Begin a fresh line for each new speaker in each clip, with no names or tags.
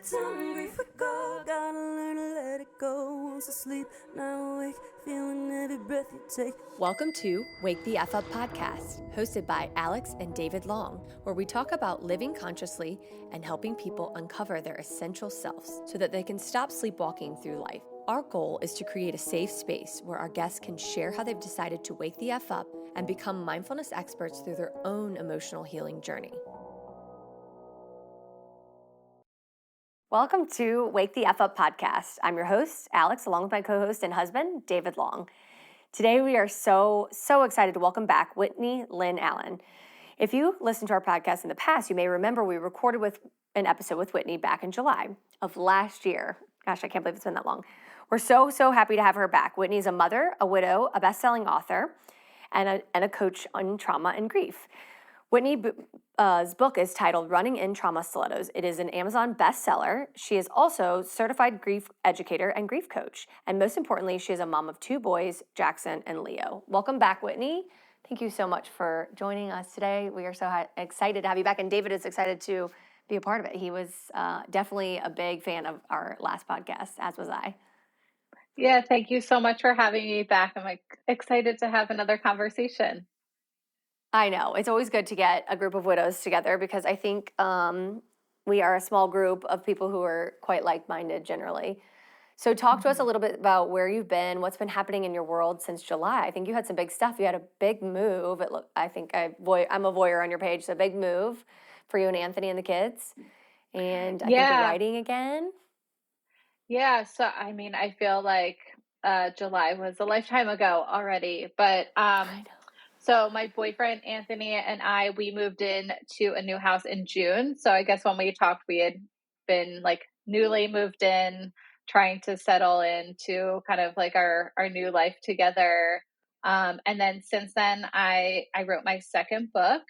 time grief we go. Gotta learn to let it go. Once asleep, now awake, feeling every breath you take.
Welcome to Wake the F Up podcast, hosted by Alix and David Long, where we talk about living consciously and helping people uncover their essential selves so that they can stop sleepwalking through life. Our goal is to create a safe space where our guests can share how they've decided to wake the F up and become mindfulness experts through their own emotional healing journey. Welcome to Wake the F Up podcast. I'm your host, Alix, along with my co-host and husband, David Long. Today we are so excited to welcome back Whitney Lynn Allen. If you listened to our podcast in the past, you may remember we recorded with an episode with Whitney back in July of last year. Gosh, I can't believe it's been that long. We're so happy to have her back. Whitney's a mother, a widow, a best-selling author, and a coach on trauma and grief. Whitney's book is titled Running in Trauma Stilettos. It is an Amazon bestseller. She is also certified grief educator and grief coach. And most importantly, she is a mom of 2 boys, Jackson and Leo. Welcome back, Whitney. Thank you so much for joining us today. We are so excited to have you back. And David is excited to be a part of it. He was definitely a big fan of our last podcast, as was I.
Yeah, thank you so much for having me back. I'm excited to have another conversation.
I know. It's always good to get a group of widows together because I think we are a small group of people who are quite like-minded generally. So talk to us a little bit about where you've been, what's been happening in your world since July. I think you had some big stuff. You had a big move. I'm a voyeur on your page, so a big move for you and Anthony and the kids. And I think you're writing again.
Yeah, so I mean, I feel like July was a lifetime ago already, but so my boyfriend Anthony and we moved in to a new house in June. So I guess when we talked, we had been like newly moved in, trying to settle into kind of like our new life together. And then since then, I wrote my second book.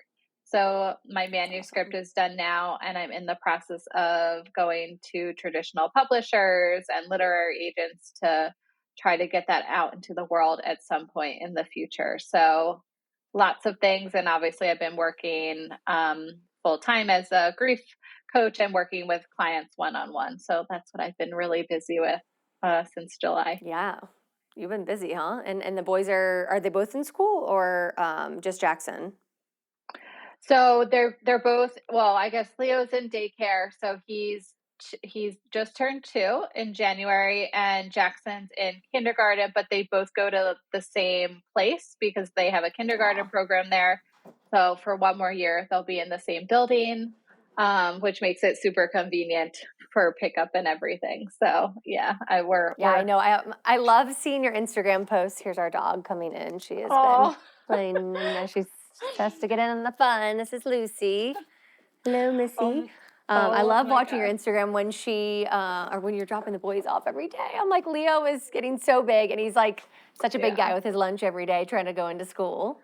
So my manuscript is done now, and I'm in the process of going to traditional publishers and literary agents to try to get that out into the world at some point in the future. So lots of things. And obviously I've been working full time as a grief coach and working with clients one-on-one. So that's what I've been really busy with since July.
Yeah. You've been busy, huh? And the boys are they both in school or just Jackson?
So they're both, well, I guess Leo's in daycare. So he's just turned 2 in January, and Jackson's in kindergarten, but they both go to the same place because they have a kindergarten program there. So for 1 more year, they'll be in the same building, which makes it super convenient for pickup and everything. So yeah, I know.
I love seeing your Instagram posts. Here's our dog coming in. She has been playing. She's just to get in on the fun. This is Lucy. Hello, Missy. I love watching your Instagram when or when you're dropping the boys off every day. I'm like, Leo is getting so big, and he's like such a big guy with his lunch every day trying to go into school.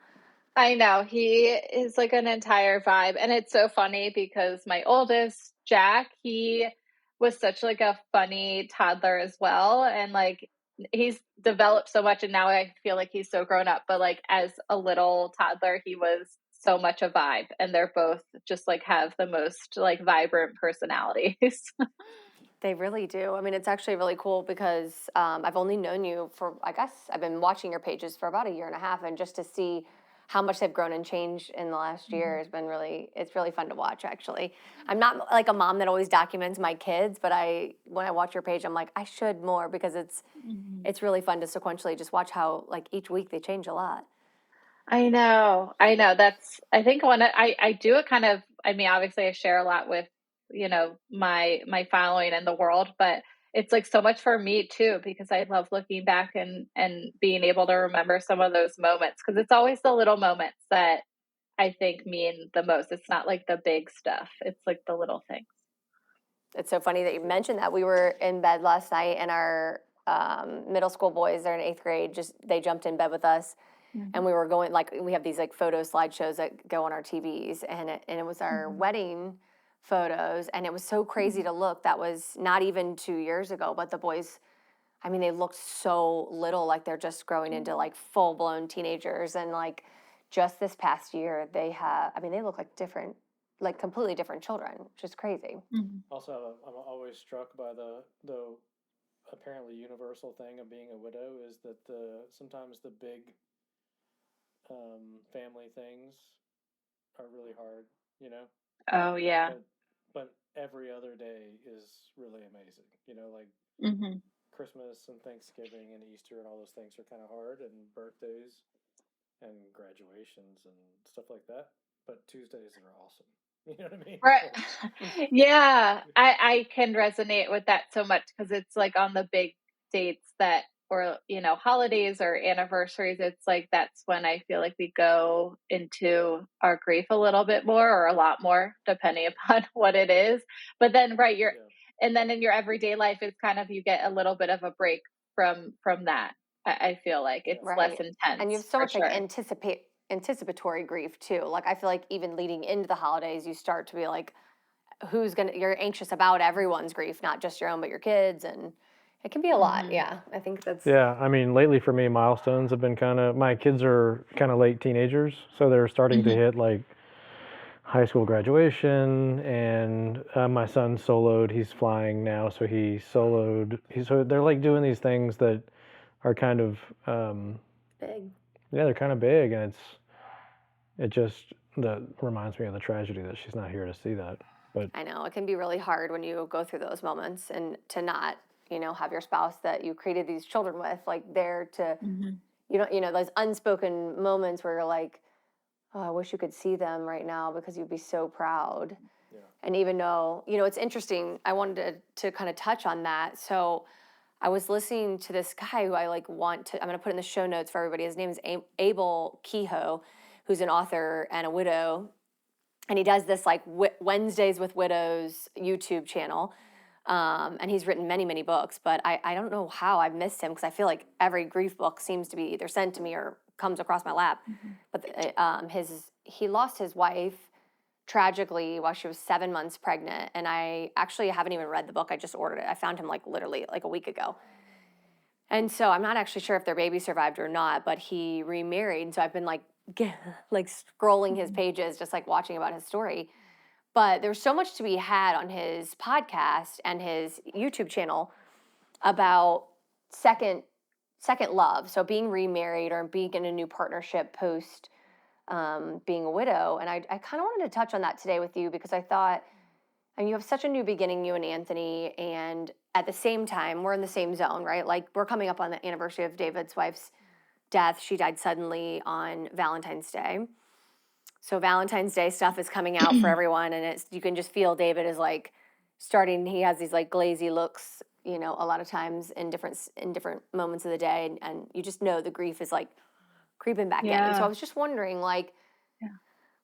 I know. He is like an entire vibe. And it's so funny because my oldest, Jack, he was such like a funny toddler as well. And like he's developed so much, and now I feel like he's so grown up. But like as a little toddler, he was so much a vibe. And they're both just like have the most like vibrant personalities.
They really do. I mean, it's actually really cool because I've only known you for, I guess, I've been watching your pages for about 1.5 years, and just to see how much they've grown and changed in the last year has been it's really fun to watch, actually. I'm not like a mom that always documents my kids, but when I watch your page, I'm like, I should more because it's really fun to sequentially just watch how like each week they change a lot.
I know. That's, I think when I do it kind of, I mean, obviously I share a lot with, my following in the world, but it's like so much for me too, because I love looking back and being able to remember some of those moments. Cause it's always the little moments that I think mean the most. It's not like the big stuff. It's like the little things.
It's so funny that you mentioned that. We were in bed last night, and our middle school boys, they're in 8th grade, they jumped in bed with us. And we were going, like, we have these like photo slideshows that go on our TVs, and it was our wedding photos, and it was so crazy to look. That was not even 2 years ago, but the boys, I mean, they looked so little, like they're just growing into like full-blown teenagers. And like just this past year, they look like different like completely different children, which is crazy.
Also, I'm always struck by the apparently universal thing of being a widow is that sometimes the big family things are really hard, you know.
Oh yeah.
But every other day is really amazing, you know, like Christmas and Thanksgiving and Easter and all those things are kind of hard, and birthdays and graduations and stuff like that. But Tuesdays are awesome. You know what I mean?
Right. Yeah, I can resonate with that so much because it's like on the big dates that, or holidays or anniversaries, it's like that's when I feel like we go into our grief a little bit more, or a lot more, depending upon what it is. But then, right, and then in your everyday life, it's kind of, you get a little bit of a break from that. I feel like it's less intense.
And you have so much
sure.
like anticipatory grief too. Like I feel like even leading into the holidays, you start to be like, you're anxious about everyone's grief, not just your own, but your kids. And it can be a lot. Yeah. I think that's.
Yeah. I mean, lately for me, milestones have been my kids are kind of late teenagers. So they're starting to hit like high school graduation, and my son soloed. He's flying now. So he soloed. So they're like doing these things that are kind of,
Big.
Yeah, they're kind of big. And that reminds me of the tragedy that she's not here to see that. But
I know it can be really hard when you go through those moments, and to not, have your spouse that you created these children with, like there to, those unspoken moments where you're like, oh, I wish you could see them right now because you'd be so proud. Yeah. And even though, it's interesting, I wanted to kind of touch on that. So I was listening to this guy who I'm going to put in the show notes for everybody. His name is Abel Kehoe, who's an author and a widow. And he does this like Wednesdays with Widows YouTube channel. And he's written many, many books, but I don't know how I've missed him, because I feel like every grief book seems to be either sent to me or comes across my lap. But he lost his wife tragically while she was 7 months pregnant. And I actually haven't even read the book. I just ordered it. I found him like literally like a week ago. And so I'm not actually sure if their baby survived or not, but he remarried. So I've been like scrolling his pages, just like watching about his story. But there's so much to be had on his podcast and his YouTube channel about second love. So being remarried or being in a new partnership post being a widow. And I kind of wanted to touch on that today with you, because I thought, and you have such a new beginning, you and Anthony, and at the same time, we're in the same zone, right? Like we're coming up on the anniversary of David's wife's death. She died suddenly on Valentine's Day. So Valentine's Day stuff is coming out for everyone, and you can just feel David is like he has these like glazy looks, a lot of times in different moments of the day, and you just know the grief is like creeping back in. And so I was just wondering, like,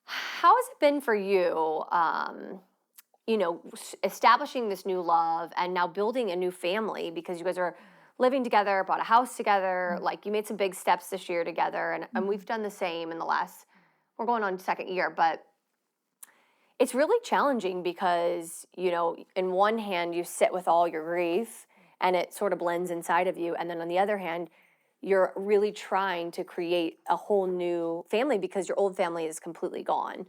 how has it been for you, establishing this new love and now building a new family, because you guys are living together, bought a house together, like you made some big steps this year together, and we've done the same in the last, we're going on second year, but it's really challenging because, in one hand, you sit with all your grief and it sort of blends inside of you. And then on the other hand, you're really trying to create a whole new family because your old family is completely gone.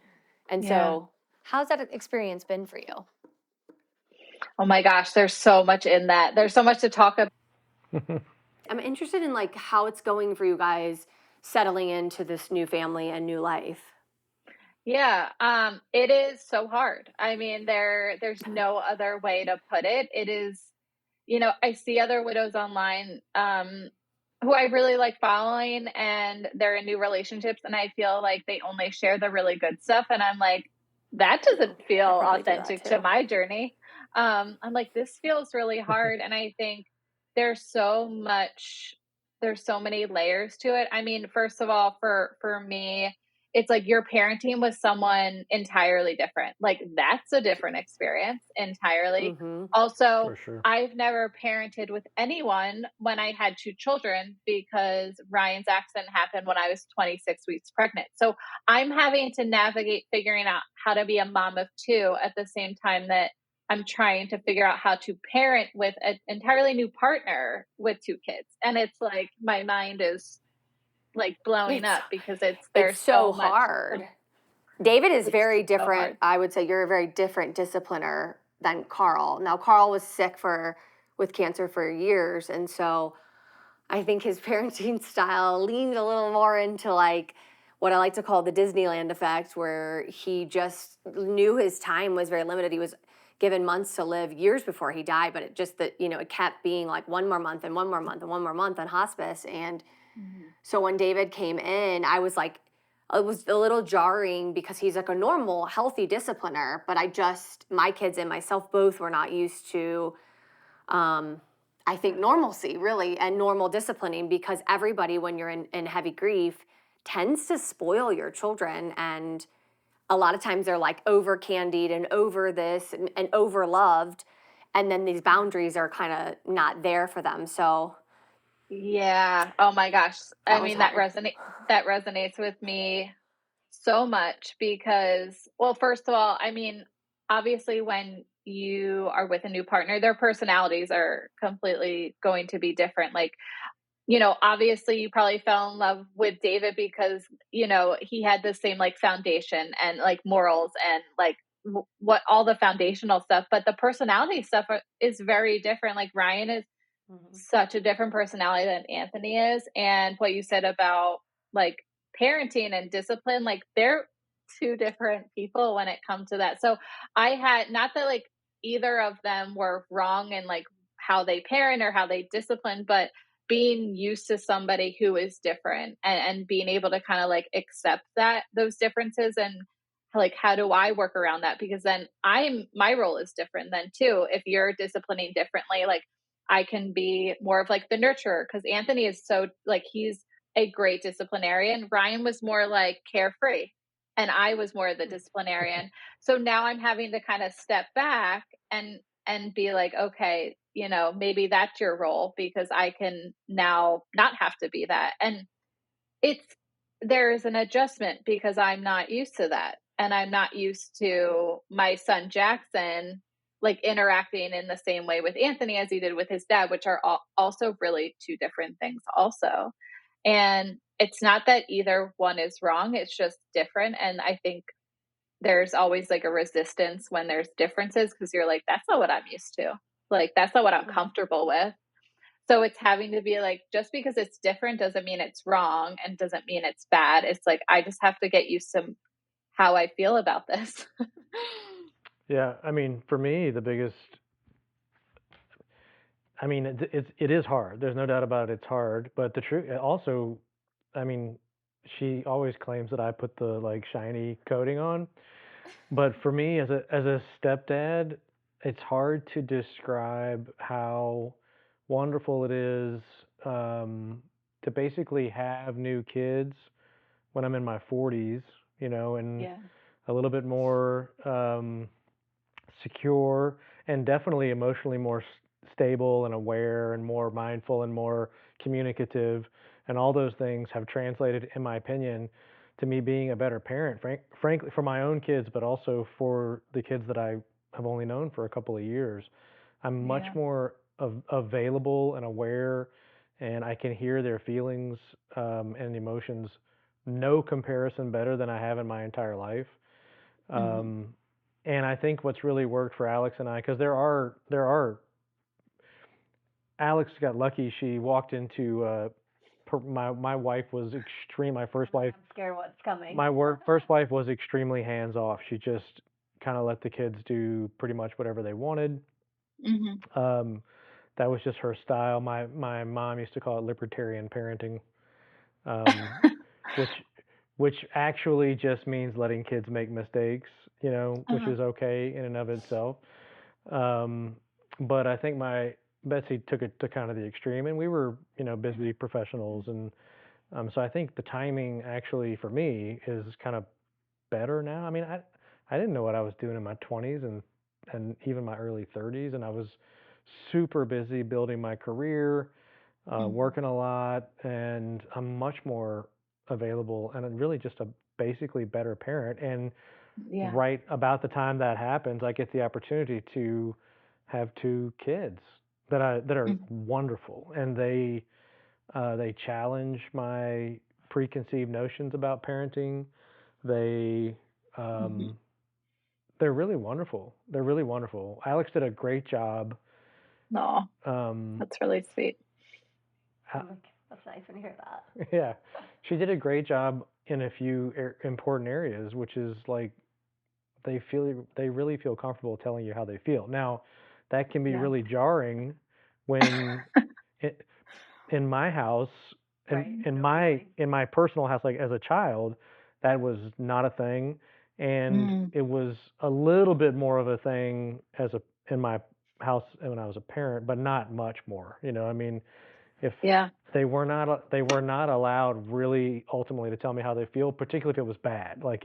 And so how's that experience been for you?
Oh my gosh, there's so much in that. There's so much to talk about.
I'm interested in like how it's going for you guys settling into this new family and new life.
Yeah, it is so hard. I mean, there's no other way to put it. It is, I see other widows online who I really like following, and they're in new relationships, and I feel like they only share the really good stuff, and I'm like, that doesn't feel authentic to my journey. I'm like, this feels really hard, and I think there's so many layers to it. I mean, first of all, for me, it's like you're parenting with someone entirely different. Like that's a different experience entirely. Also,
for sure.
I've never parented with anyone when I had two children, because Ryan's accident happened when I was 26 weeks pregnant. So I'm having to navigate figuring out how to be a mom of two at the same time that I'm trying to figure out how to parent with an entirely new partner with two kids. And it's like my mind is like blowing up because there's so much
hard. David is
It's
very
so
different.
hard.
I would say you're a very different discipliner than Carl. Now, Carl was sick with cancer for years, and so I think his parenting style leaned a little more into like what I like to call the Disneyland effect, where he just knew his time was very limited. He was given months to live years before he died, but it just that, it kept being like one more month and one more month and one more month on hospice. And
Mhm.
so when David came in, I was like, it was a little jarring because he's like a normal, healthy discipliner, but my kids and myself both were not used to, I think, normalcy really and normal disciplining, because everybody, when you're in heavy grief, tends to spoil your children. And a lot of times they're like over candied and over this and over loved. And then these boundaries are kind of not there for them. So
Yeah. Oh my gosh. I
that was
mean,
hard.
that resonates with me so much because, well, first of all, I mean, obviously when you are with a new partner, their personalities are completely going to be different. Like, obviously you probably fell in love with David because, he had the same like foundation and like morals and like what all the foundational stuff, but the personality stuff is very different. Like Ryan is
Mhm.
such a different personality than Anthony is. And what you said about like parenting and discipline, like they're two different people when it comes to that. So I had not that like either of them were wrong in like how they parent or how they discipline, but being used to somebody who is different and being able to kind of like accept that those differences and like how do I work around that, because then my role is different then too. If you're disciplining differently, like I can be more of like the nurturer, because Anthony is so like he's a great disciplinarian. Ryan was more like carefree and I was more the disciplinarian. So now I'm having to kind of step back and be like, okay, maybe that's your role because I can now not have to be that. And it's there's an adjustment because I'm not used to that. And I'm not used to my son Jackson like interacting in the same way with Anthony as he did with his dad, which are also really two different things also. And it's not that either one is wrong, it's just different. And I think there's always like a resistance when there's differences because you're like, that's not what I'm used to. Like, that's not what I'm comfortable with. So it's having to be like, just because it's different doesn't mean it's wrong and doesn't mean it's bad. It's like, I just have to get used to how I feel about this.
Yeah, I mean, for me, the biggest, I mean, it is hard. There's no doubt about it. It's hard, but the truth also, I mean, she always claims that I put the like shiny coating on, but for me as a stepdad, it's hard to describe how wonderful it is to basically have new kids when I'm in my 40s, and
Yeah.
a little bit more secure and definitely emotionally more stable and aware and more mindful and more communicative. And all those things have translated, in my opinion, to me being a better parent, frankly, for my own kids, but also for the kids that I have only known for a couple of years. I'm much
Yeah.
more available and aware, and I can hear their feelings and emotions. No comparison better than I have in my entire life.
Hmm.
Um, and I think what's really worked for Alix and I, because Alix got lucky. She walked into my wife was extreme. My first wife,
I'm scared what's coming.
my work first wife was extremely hands off. She just kind of let the kids do pretty much whatever they wanted.
Hmm.
Um, that was just her style. My mom used to call it libertarian parenting, um, which which actually just means letting kids make mistakes, which
Uh-huh.
is okay in and of itself. Um, but I think my Betsy took it to kind of the extreme, and we were, busy professionals, and so I think the timing actually for me is kind of better now. I mean, I didn't know what I was doing in my 20s and even my early 30s, and I was super busy building my career,
Hmm.
working a lot, and I'm much more available and really just a basically better parent. And
Yeah.
right about the time that happens, I get the opportunity to have two kids that are
Hmm.
wonderful, and they challenge my preconceived notions about parenting. They
Mhm.
They're really wonderful. They're really wonderful. Alix did a great job.
No,
Um,
that's really sweet.
ha-
That's nice to hear that.
yeah, she did a great job in a few important areas, which is like they really feel comfortable telling you how they feel. Now, that can be
Yeah.
really jarring when it, in my house,
Right.
in my personal house, like as a child, that was not a thing, and
Mm,
it was a little bit more of a thing as a in my house when I was a parent, but not much more. I mean, if
yeah.
they were not allowed really ultimately to tell me how they feel, particularly if it was bad. Like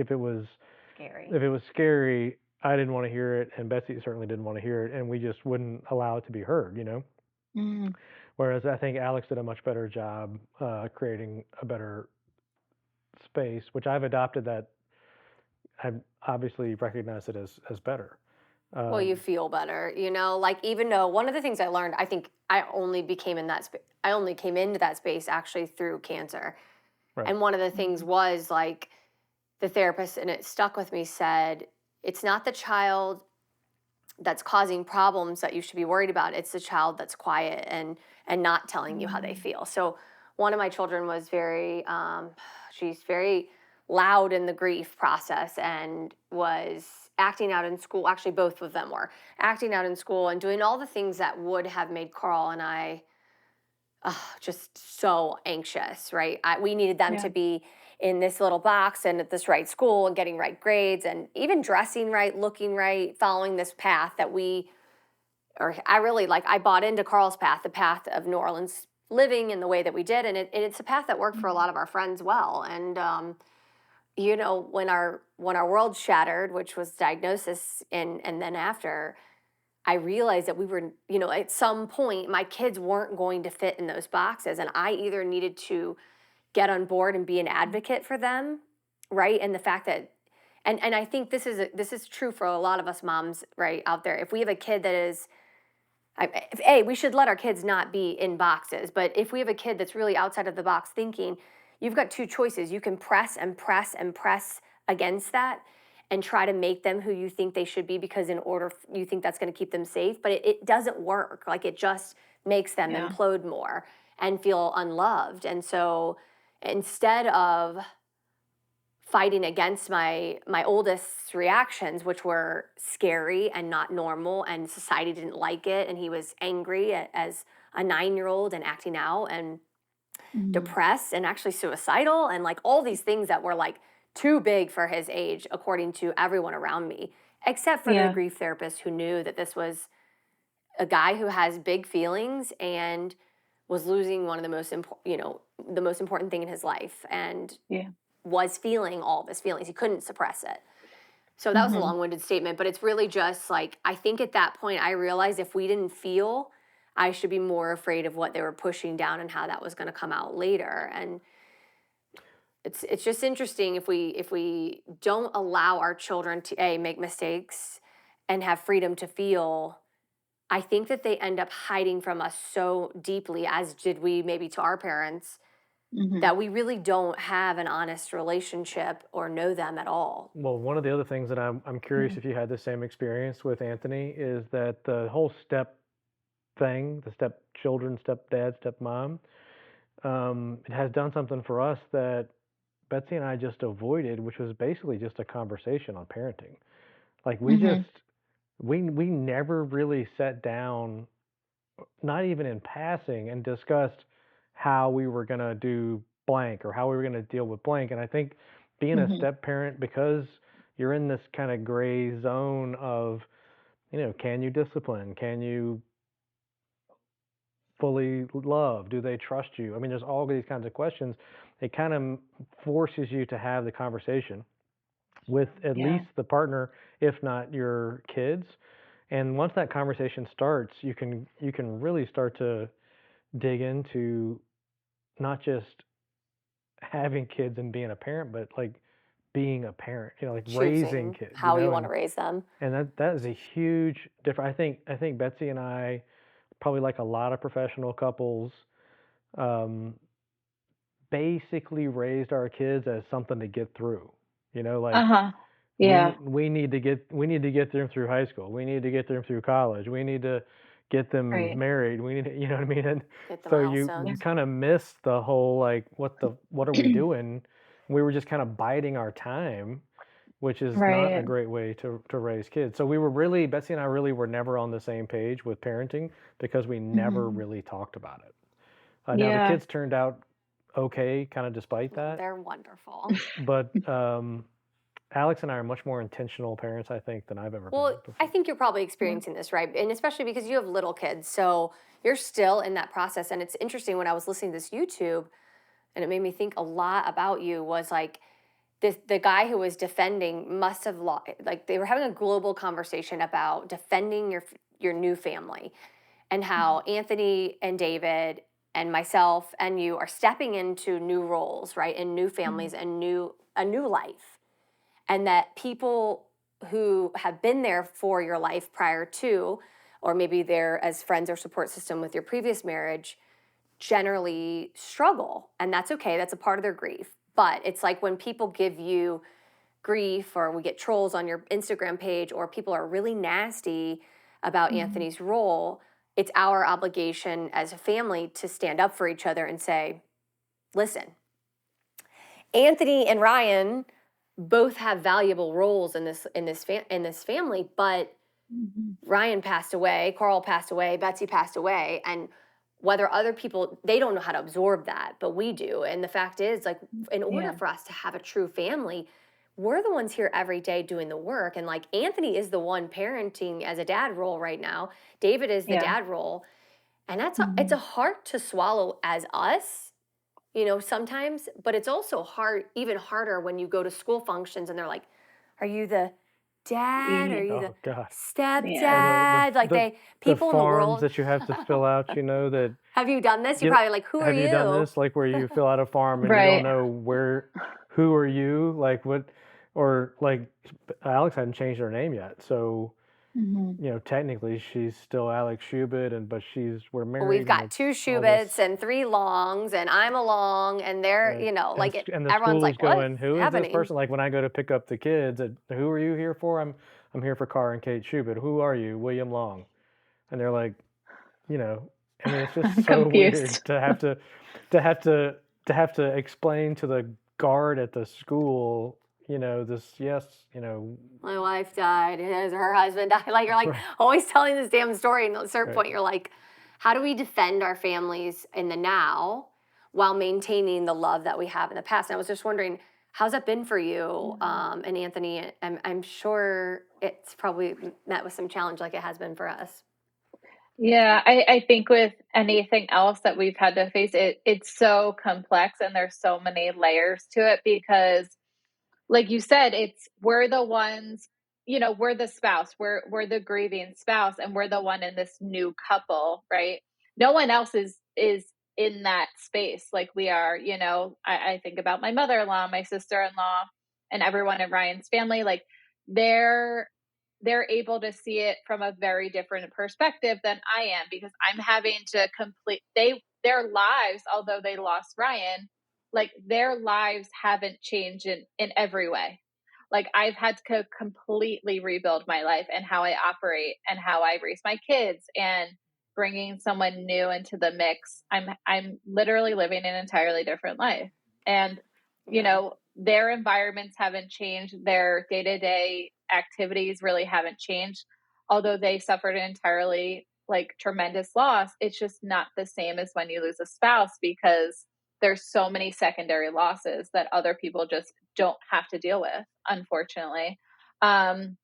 Scary.
if it was scary, I didn't want to hear it, and Betsy certainly didn't want to hear it, and we just wouldn't allow it to be heard.
Mm,
Whereas I think Alix did a much better job creating a better space, which I've adopted that. I've obviously recognized it as better.
Well, you
Um,
feel better, like even though one of the things I learned, I think I only came into that space actually through cancer.
right.
And one of the things
mhm.
was like the therapist, and it stuck with me, said, it's not the child that's causing problems that you should be worried about. It's the child that's quiet and not telling you how they
Mm,
feel. So one of my children was she's very loud in the grief process and was acting out in school. Actually, both of them were acting out in school and doing all the things that would have made Carl and I just so anxious, right? We needed them
yeah.
to be in this little box and at this right school and getting right grades and even dressing right, looking right, following this path that I really like. I bought into Carl's path, the path of New Orleans living in the way that we did. And it's a path that worked for a
Mhm.
lot of our friends well. And, when our world shattered, which was diagnosis and then after, I realized that we were, at some point, my kids weren't going to fit in those boxes. And I either needed to get on board and be an advocate for them, right? And the fact that, and I think this is true for a lot of us moms, right, out there. If we have a kid that is, we should let our kids not be in boxes. But if we have a kid that's really outside of the box thinking, you've got two choices. You can press and press and press against that and try to make them who you think they should be because in order you think that's going to keep them safe, but it doesn't work. Like it just makes them
Yeah.
implode more and feel unloved. And so instead of fighting against my oldest's reactions, which were scary and not normal, and society didn't like it, and he was angry as a 9-year-old and acting out and
Mm,
depressed and actually suicidal and like all these things that were like too big for his age according to everyone around me, except for the
yeah.
grief therapist who knew that this was a guy who has big feelings and was losing one of the most important, the most important thing in his life, and
Yeah.
was feeling all of his feelings. He couldn't suppress it. So that was a
Mhm.
long-winded statement, but it's really just like I think at that point I realized if we didn't feel, I should be more afraid of what they were pushing down and how that was going to come out later. And it's just interesting if we don't allow our children to make mistakes and have freedom to feel. I think that they end up hiding from us so deeply, as did we maybe to our parents,
Mhm.
that we really don't have an honest relationship or know them at all.
Well, one of the other things that I'm curious
Mm,
if you had the same experience with Anthony is that the whole step thing, the step children, step dad, step mom, it has done something for us that Betsy and I just avoided, which was basically just a conversation on parenting. Like
mhm.
we never really sat down, not even in passing, and discussed how we were gonna do blank or how we were gonna deal with blank. And I think being a
Mhm.
step parent, because you're in this kind of gray zone of, can you discipline? Can you fully love? Do they trust you? I mean, there's all these kinds of questions. It kind of forces you to have the conversation with at
Yeah.
least the partner, if not your kids. And once that conversation starts, you can really start to dig into not just having kids and being a parent, but like being a parent, like raising
Choosing
kids,
how you want to
and
raise them.
that is a huge difference. I think Betsy and I, probably like a lot of professional couples, um, basically raised our kids as something to get through. Like
Uh-huh. Yeah.
we need to get them through high school. We need to get them through college. We need to get them
Right.
married. We need to, you know what I mean? And
Get the
so you
milestones.
kind of miss the whole like what are we doing? We were just kind of biding our time, which is not a
Right.
great way to raise kids. So we were really Betsy and I really were never on the same page with parenting because we never
Hmm.
really talked about it. Now the
Yeah.
kids turned out okay, kind of despite
Oh,
that,
they're wonderful.
but Alix and I are much more intentional parents, I think, than I've ever been
Well, I
before.
think you're probably
Yeah.
experiencing this, right? And especially because you have little kids. So you're still in that process. And it's interesting when I was listening to this YouTube, and it made me think a lot about you was like the guy who was defending must have like they were having a global conversation about defending your new family and how Anthony and David and myself and you are stepping into new roles, right? And new families
Mhm.
and a new life. And that people who have been there for your life prior to, or maybe they're as friends or support system with your previous marriage, generally struggle. And that's okay. That's a part of their grief. But it's like when people give you grief or we get trolls on your Instagram page or people are really nasty about
Mhm.
Anthony's role, it's our obligation as a family to stand up for each other and say, listen, Anthony and Ryan both have valuable roles in this family, but
Mhm.
Ryan passed away, Carl passed away, Betsy passed away, and whether other people they don't know how to absorb that, but we do. And the fact is, like, in order
Yeah.
for us to have a true family, we're the ones here every day doing the work. And like Anthony is the one parenting as a dad role right now. David is the
Yeah.
dad role, and it's a
Mhm.
hard to swallow as us, sometimes, but it's also hard, even harder when you go to school functions and they're like, are you the dad? Are
Yeah.
you the
Oh God. Or
Yeah.
stepdad? Like
the
people in the
forms
world.
that you have to fill out, that
Have you done this? You're
get
probably like, who are
have you done
you?
this? Like where you fill out a form and you don't
Right.
know who are you? Like what, or like Alix hadn't changed her name yet. So,
Mhm.
technically she's still Alix Schubert but we're
Well, we've
married and
got
it's
two
all this,
Schubits and three Longs, and I'm a Long, and they're,
right. And,
like
and the
everyone's
school's
like, what's
going, who is this
happening?
person? Like when I go to pick up the kids, who are you here for? I'm here for Carr and Kate Schubert. Who are you? William Long. And they're like, you know, I mean, it's just
I'm
so weird
confused.
to have to have to explain to the guard at the school, this, yes,
My wife died, her husband died. Like, you're like
right,
always telling this damn story. And at a certain
right.
point, you're like, how do we defend our families in the now while maintaining the love that we have in the past? And I was just wondering, how's that been for you
Mhm.
and Anthony? I'm sure it's probably met with some challenge like it has been for us.
Yeah, I think with anything else that we've had to face, it's so complex and there's so many layers to it because like you said, it's we're the ones, we're the spouse, we're the grieving spouse, and we're the one in this new couple, right? No one else is in that space like we are. I think about my mother-in-law, my sister-in-law, and everyone in Ryan's family. Like they're they're able to see it from a very different perspective than I am because I'm having to complete their lives, although they lost Ryan, like their lives haven't changed in every way. Like I've had to completely rebuild my life and how I operate and how I raise my kids and bringing someone new into the mix. I'm literally living an entirely different life. And
Yeah.
their environments haven't changed, their day-to-day activities really haven't changed. Although they suffered an entirely like tremendous loss, it's just not the same as when you lose a spouse because there's so many secondary losses that other people just don't have to deal with, unfortunately. Um,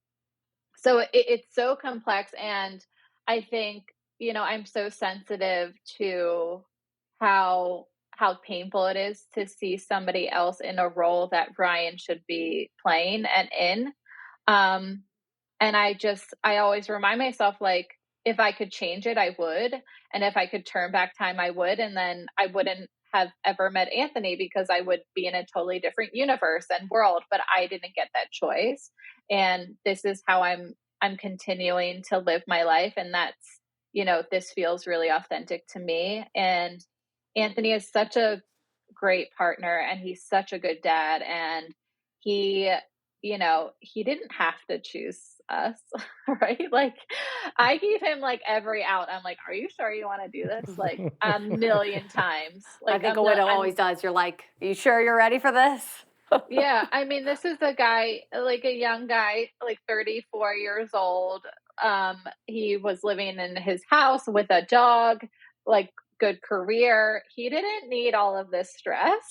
so it's so complex, and I think I'm so sensitive to how painful it is to see somebody else in a role that Ryan should be playing and in. Um, and I always remind myself, like, if I could change it, I would. And if I could turn back time, I would. And then I wouldn't have ever met Anthony because I would be in a totally different universe and world, but I didn't get that choice. And this is how I'm continuing to live my life. And that's, this feels really authentic to me. And Anthony is such a great partner and he's such a good dad. And he you know, he didn't have to choose us, right? Like, I gave him like every out. I'm like, are you sure you want to do this? Like a million times.
I
Like
think a widow always does. You're like, are you sure you're ready for this?
yeah, I mean, this is a guy, like a young guy, like 34 years old. He was living in his house with a dog, like good career. He didn't need all of this stress.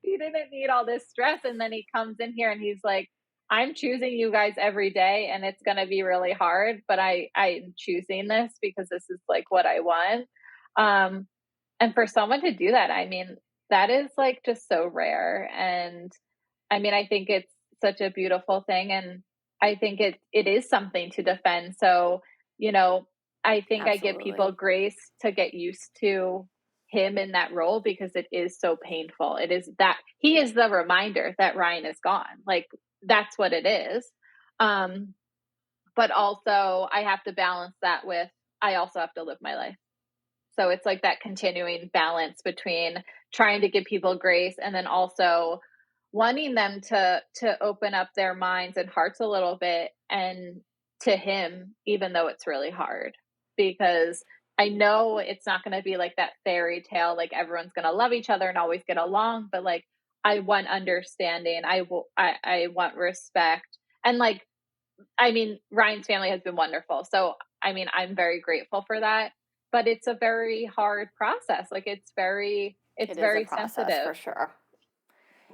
He didn't need all this stress. And then he comes in here and he's like, I'm choosing you guys every day and it's going to be really hard, but I'm choosing this because this is like what I want. Um, and for someone to do that, I mean, that is like just so rare. And I mean, I think it's such a beautiful thing. And I think it is something to defend. So, you know, I think I give people
Absolutely.
grace to get used to him in that role because it is so painful. It is that he is the reminder that Ryan is gone. Like that's what it is. Um, but also I have to balance that with I also have to live my life. So it's like that continuing balance between trying to give people grace and then also wanting them to open up their minds and hearts a little bit and to him, even though it's really hard. Because I know it's not going to be like that fairy tale, like everyone's going to love each other and always get along, but like I want understanding. I want respect. And like I mean, Ryan's family has been wonderful. So, I mean, I'm very grateful for that, but it's a very hard process. Like it's
It is a
very
process for
sensitive.
sure.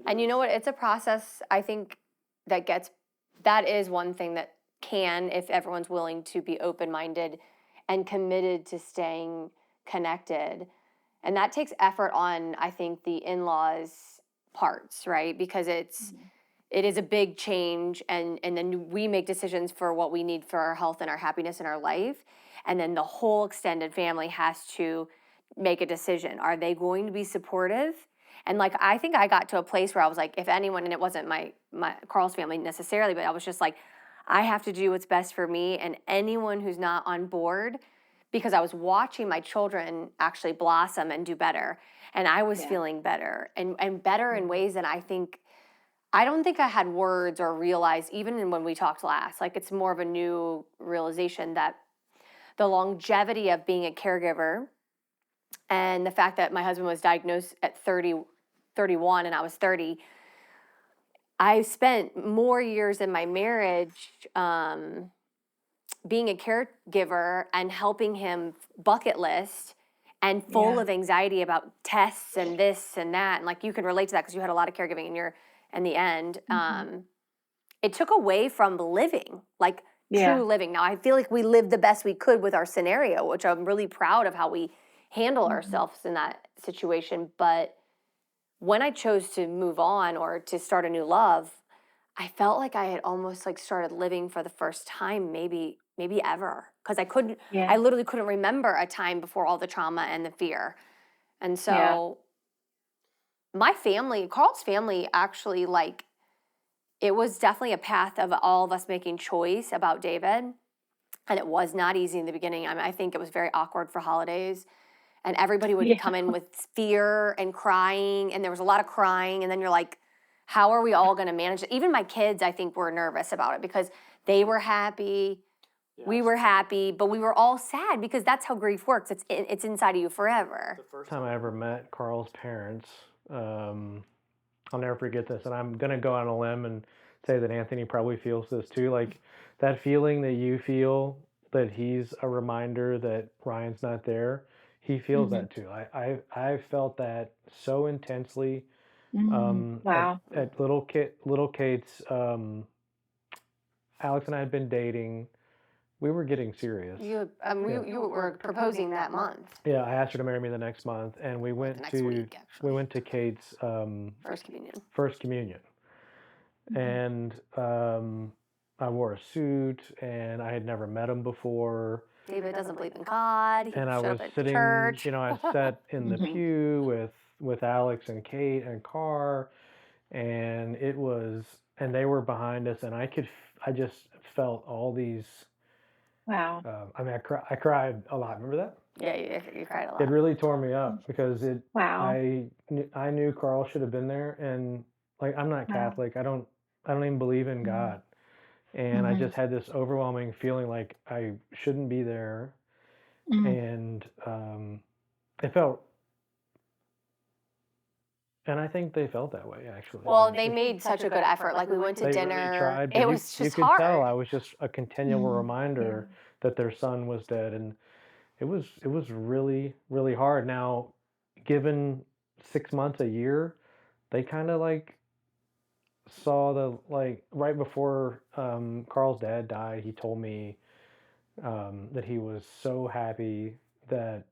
And you know what? It's a process, I think, that is one thing that can, if everyone's willing to be open minded and committed to staying connected. And that takes effort on, I think, the in laws' parts, right? Because it is a big change, and then we make decisions for what we need for our health and our happiness in our life. And then the whole extended family has to make a decision. Are they going to be supportive? And like I think I got to a place where I was like, if anyone, and it wasn't my Carl's family necessarily, but I was just like, I have to do what's best for me, and anyone who's not on board, because I was watching my children actually blossom and do better, and I was
Yeah.
feeling better and better in ways that I don't think I had words or realized even when we talked last. Like it's more of a new realization that the longevity of being a caregiver and the fact that my husband was diagnosed at 31 and I was 30, I spent more years in my marriage being a caregiver and helping him bucket list and full
Yeah.
of anxiety about tests and this and that. And like you can relate to that because you had a lot of caregiving in the end. It took away from living, like
Yeah.
true living. Now, I feel like we lived the best we could with our scenario, which I'm really proud of how we handle ourselves in that situation. But when I chose to move on or to start a new love, I felt like I had almost like started living for the first time, maybe ever, because
Yeah.
I literally couldn't remember a time before all the trauma and the fear. And
Yeah.
so my family, Carl's family, actually like it was definitely a path of all of us making choice about David. And it was not easy in the beginning. I mean, I think it was very awkward for holidays. And everybody would
Yeah.
come in with fear and crying. And there was a lot of crying. And then you're like, how are we all going to manage it? Even my kids, I think, were nervous about it because they were happy. We were happy, but we were all sad because that's how grief works. It's inside of you forever.
The first time I ever met Carl's parents, I'll never forget this, and I'm gonna go on a limb and say that Anthony probably feels this too. Like that feeling that you feel that he's a reminder that Ryan's not there. He feels that too. I felt that so intensely
Wow.
at little Kate's. Alix and I had been dating. We were getting serious.
You were proposing that month.
Yeah, I asked her to marry me the next month, and we went
next
to
week, actually.
we went to Kate's
First communion.
and I wore a suit, and I had never met him before.
David doesn't believe in God.
And I
showed
was
up at
sitting,
church.
I sat in the pew with Alix and Kate and Carr, and they were behind us, and I just felt all these.
Wow.
I mean, I cried a lot. Remember that?
Yeah, you cried a lot.
It really tore me up because
Wow.
I knew Carl should have been there, and like I'm not Catholic. I don't I don't even believe in
Mm-hmm.
God. And I just had this overwhelming feeling like I shouldn't be there.
Mm-hmm.
And it felt, and I think they felt that way actually.
Well, they made such a good effort. Like we went to
They
dinner.
really tried, but
It
you
was
you
just
could tell I
hard.
was just a continual reminder that their son was dead, and it was really really hard. Now, given 6 months, a year, they kind of like saw the like right before Carl's dad died. He told me that he was so happy that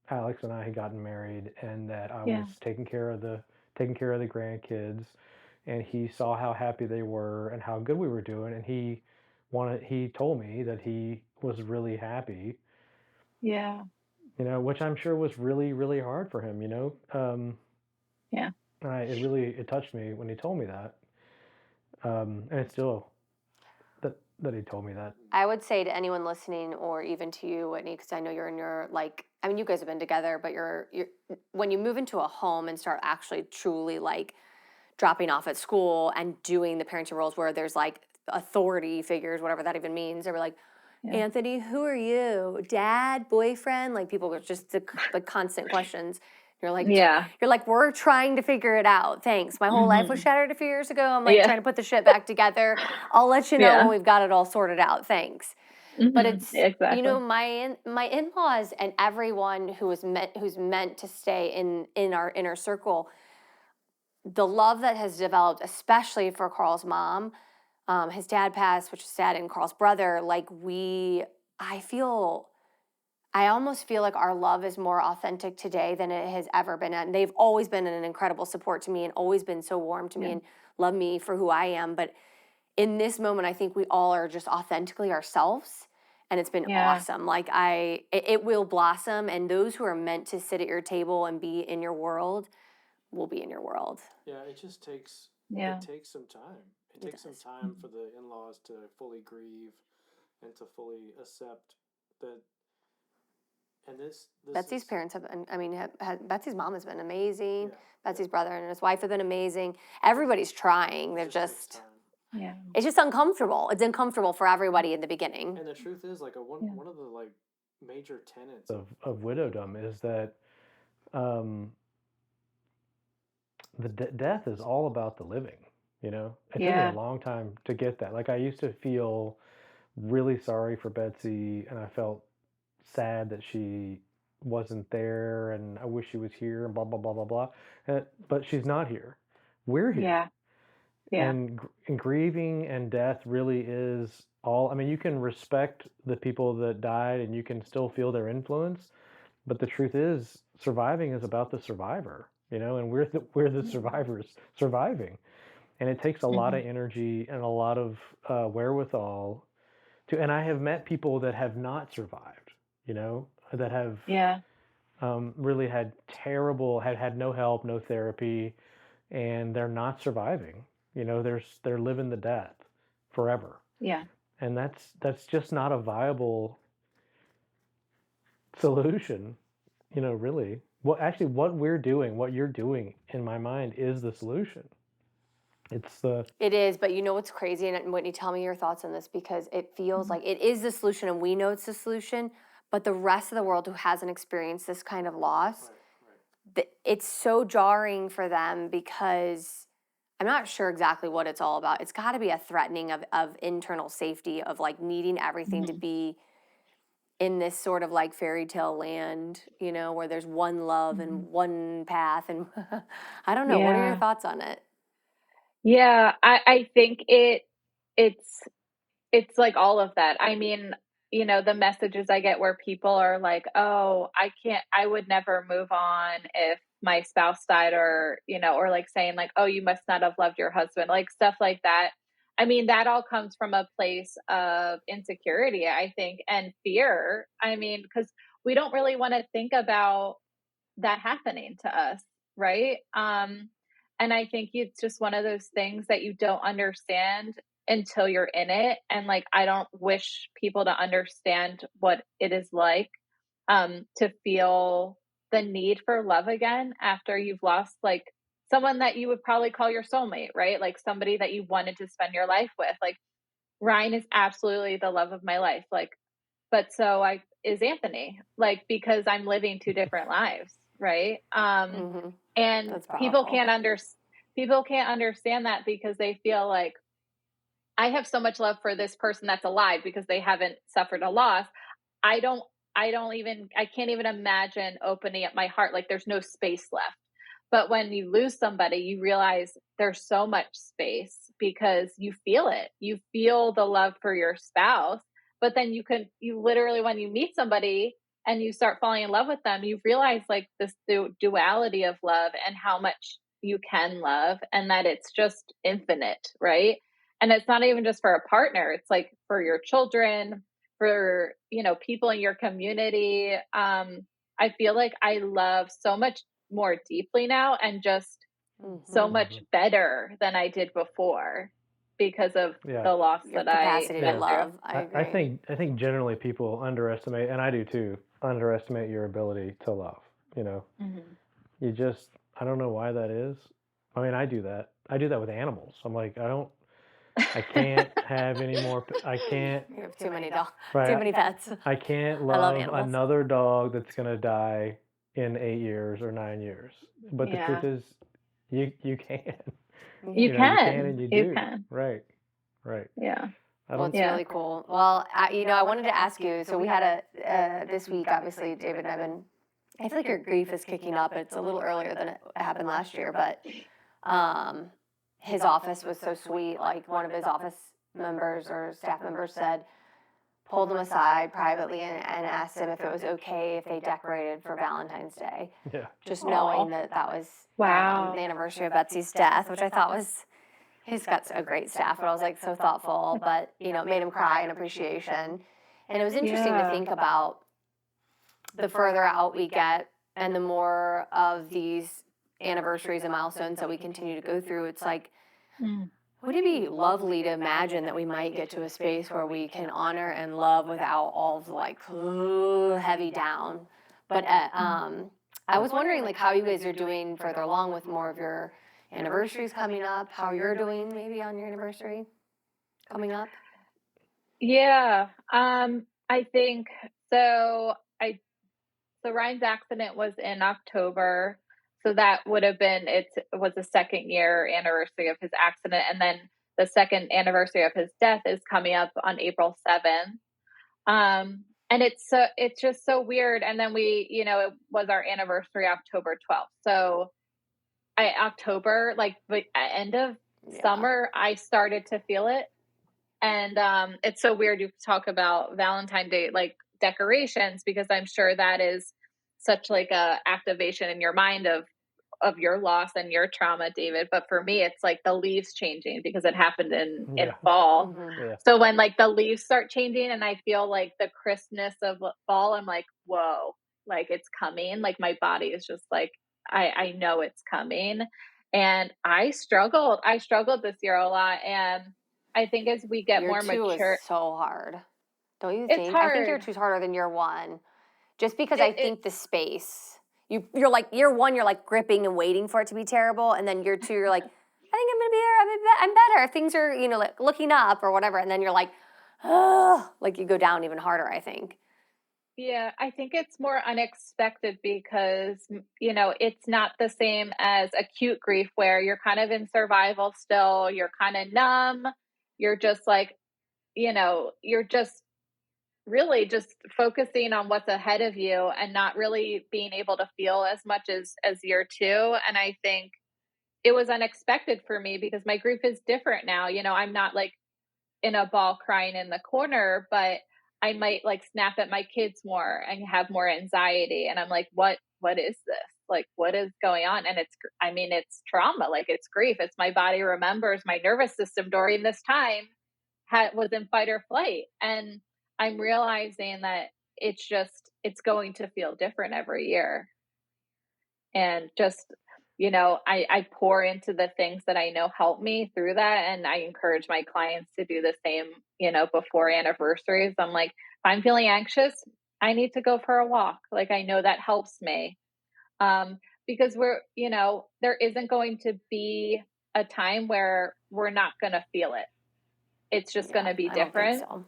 Alix and I had gotten married and that I
Yeah.
was taking care of the grandkids, and he saw how happy they were and how good we were doing, and he told me that he was really happy,
Yeah.
which I'm sure was really really hard for him,
Yeah.
it touched me when he told me that, and it's still that he told me that.
I would say to anyone listening, or even to you, Whitney, because I know you're in your like. I mean, you guys have been together, but you're when you move into a home and start actually truly like dropping off at school and doing the parenting roles where there's like authority figures, whatever that even means. They were like,
Yeah.
Anthony, who are you? Dad, boyfriend? Like people were just the constant questions.
Yeah.
You're like, we're trying to figure it out. Thanks. My whole life was shattered a few years ago. I'm like
Yeah.
trying to put the shit back together. I'll let you know
Yeah.
when we've got it all sorted out. Thanks. But it's
exactly.
my in-laws and everyone who's meant to stay in our inner circle, the love that has developed, especially for Carl's mom. His dad passed, which is sad, and Carl's brother. I almost feel like our love is more authentic today than it has ever been. And they've always been an incredible support to me and always been so warm to me and love me for who I am. But in this moment, I think we all are just authentically ourselves. And it's been awesome. Like it will blossom. And those who are meant to sit at your table and be in your world will be in your world.
Yeah, it just takes some time. It takes some time for the in-laws to fully grieve and to fully accept that. And this
Betsy's parents have been, I mean, Betsy's mom has been amazing.
Yeah,
Betsy's brother and his wife have been amazing. Everybody's trying. They're just,
Yeah.
it's just uncomfortable. It's uncomfortable for everybody in the beginning.
And the truth is, like one of the like major tenets of widowdom is that the death is all about the living. It took me a long time to get that. Like I used to feel really sorry for Betsy, and I felt sad that she wasn't there, and I wish she was here, and blah blah blah blah blah. But she's not here. We're here.
Yeah.
And grieving and death really is all. I mean, you can respect the people that died, and you can still feel their influence. But the truth is, surviving is about the survivor, and we're the survivors surviving. And it takes a lot of energy and a lot of wherewithal to. And I have met people that have not survived, that have really had no help, no therapy, and they're not surviving. They're living the death forever.
Yeah.
And that's just not a viable solution, really. Well, actually, what you're doing, in my mind, is the solution.
It is, but you know what's crazy? And Whitney, tell me your thoughts on this, because it feels like it is the solution and we know it's the solution, but the rest of the world who hasn't experienced this kind of loss, it's so jarring for them because I'm not sure exactly what it's all about. It's got to be a threatening of internal safety, of like needing everything to be in this sort of like fairy tale land, where there's one love and one path. And I don't know. What are your thoughts on it?
Yeah, I think it's like all of that. I mean, the messages I get where people are like, "Oh, I would never move on if my spouse died," or, or like saying like, "Oh, you must not have loved your husband," like stuff like that. I mean, that all comes from a place of insecurity, I think, and fear. I mean, because we don't really want to think about that happening to us, right? And I think it's just one of those things that you don't understand until you're in it. And like, I don't wish people to understand what it is like to feel the need for love again after you've lost like someone that you would probably call your soulmate, right? Like somebody that you wanted to spend your life with. Like Ryan is absolutely the love of my life. Like, but so is Anthony, like, because I'm living two different lives, right? And
That's
people
powerful.
can't understand that because they feel like I have so much love for this person that's alive because they haven't suffered a loss. I don't I can't even imagine opening up my heart. Like there's no space left. But when you lose somebody, you realize there's so much space because you feel it. You feel the love for your spouse, but then you literally, when you meet somebody and you start falling in love with them, you realize like this duality of love and how much you can love and that it's just infinite, right? And it's not even just for a partner, it's like for your children, for, people in your community. I feel like I love so much more deeply now and just so much better than I did before because of
Yeah.
the loss
Your
that I
capacity to
went through.
love. I agree.
I think generally people underestimate, and I do too, underestimate your ability to love. You know,
Mhm.
you just, I don't know why that is. I mean, I do that. I do that with animals. I'm like, I can't have any more. I can't.
You have too many dogs,
Right.
too many pets.
I can't
I love
love
animals.
another dog that's gonna die in 8 years or 9 years. But the truth
Yeah.
is, you can.
You
You can
can.
and you
You
do.
can.
Right. Right.
Yeah.
I
Well,
don't.
it's
Yeah.
really cool. Well, I wanted to ask you. So we had this week, obviously, David and I've been. I feel like your grief is kicking up. It's a little earlier than it happened last year, but his office was so sweet. Like one of his office members or staff members said, pulled him aside privately and asked him if it was okay if they decorated for Valentine's Day.
Yeah.
Just knowing that was
Wow.
the anniversary of Betsy's death, which I thought was, he's got a great staff, but I was like so thoughtful, but it made him cry in appreciation. And it was interesting to think about the further out we get and the more of these anniversaries and milestones that we continue to go through, it's like,
Mm.
would it be lovely to imagine that we might get to a space where we can honor and love without all of the like heavy down? But I was wondering like how you guys are doing further along with more of your anniversaries coming up, how you're doing maybe on your anniversary coming up.
Yeah. I think so. So Ryan's accident was in October. So that would have been, it was the second year anniversary of his accident. And then the second anniversary of his death is coming up on April 7th. And it's just so weird. And then it was our anniversary October 12th. So October, like the end of summer, I started to feel it. And it's so weird you talk about Valentine's Day, like decorations, because I'm sure that is such like a activation in your mind of your loss and your trauma, David. But for me, it's like the leaves changing because it happened in fall.
Yeah.
So when like the leaves start changing and I feel like the crispness of fall, I'm like, whoa, like it's coming. Like my body is just like, I know it's coming. And I struggled this year a lot. And I think as we get
Year
more
two is
mature,
so hard. Don't you
it's
think? I think year
hard.
two's harder than year one. Just because I think the space. You're like year one, you're like gripping and waiting for it to be terrible, and then year two, you're like, I think I'm gonna be there. I'm better. Things are like looking up or whatever, and then you're like, oh, like you go down even harder. I think.
Yeah, I think it's more unexpected because, it's not the same as acute grief where you're kind of in survival still, you're kind of numb, you're just like, you're just really just focusing on what's ahead of you and not really being able to feel as much as year two. And I think it was unexpected for me because my grief is different now. I'm not like in a ball crying in the corner, but I might like snap at my kids more and have more anxiety. And I'm like, what is this? Like, what is going on? And it's trauma. Like it's grief. It's my body remembers my nervous system during this time was in fight or flight. And I'm realizing that it's going to feel different every year. And just, I pour into the things that I know help me through that. And I encourage my clients to do the same, before anniversaries. I'm like, if I'm feeling anxious, I need to go for a walk. Like I know that helps me. because there isn't going to be a time where we're not going to feel it. It's just going to be
I don't think
different.
so.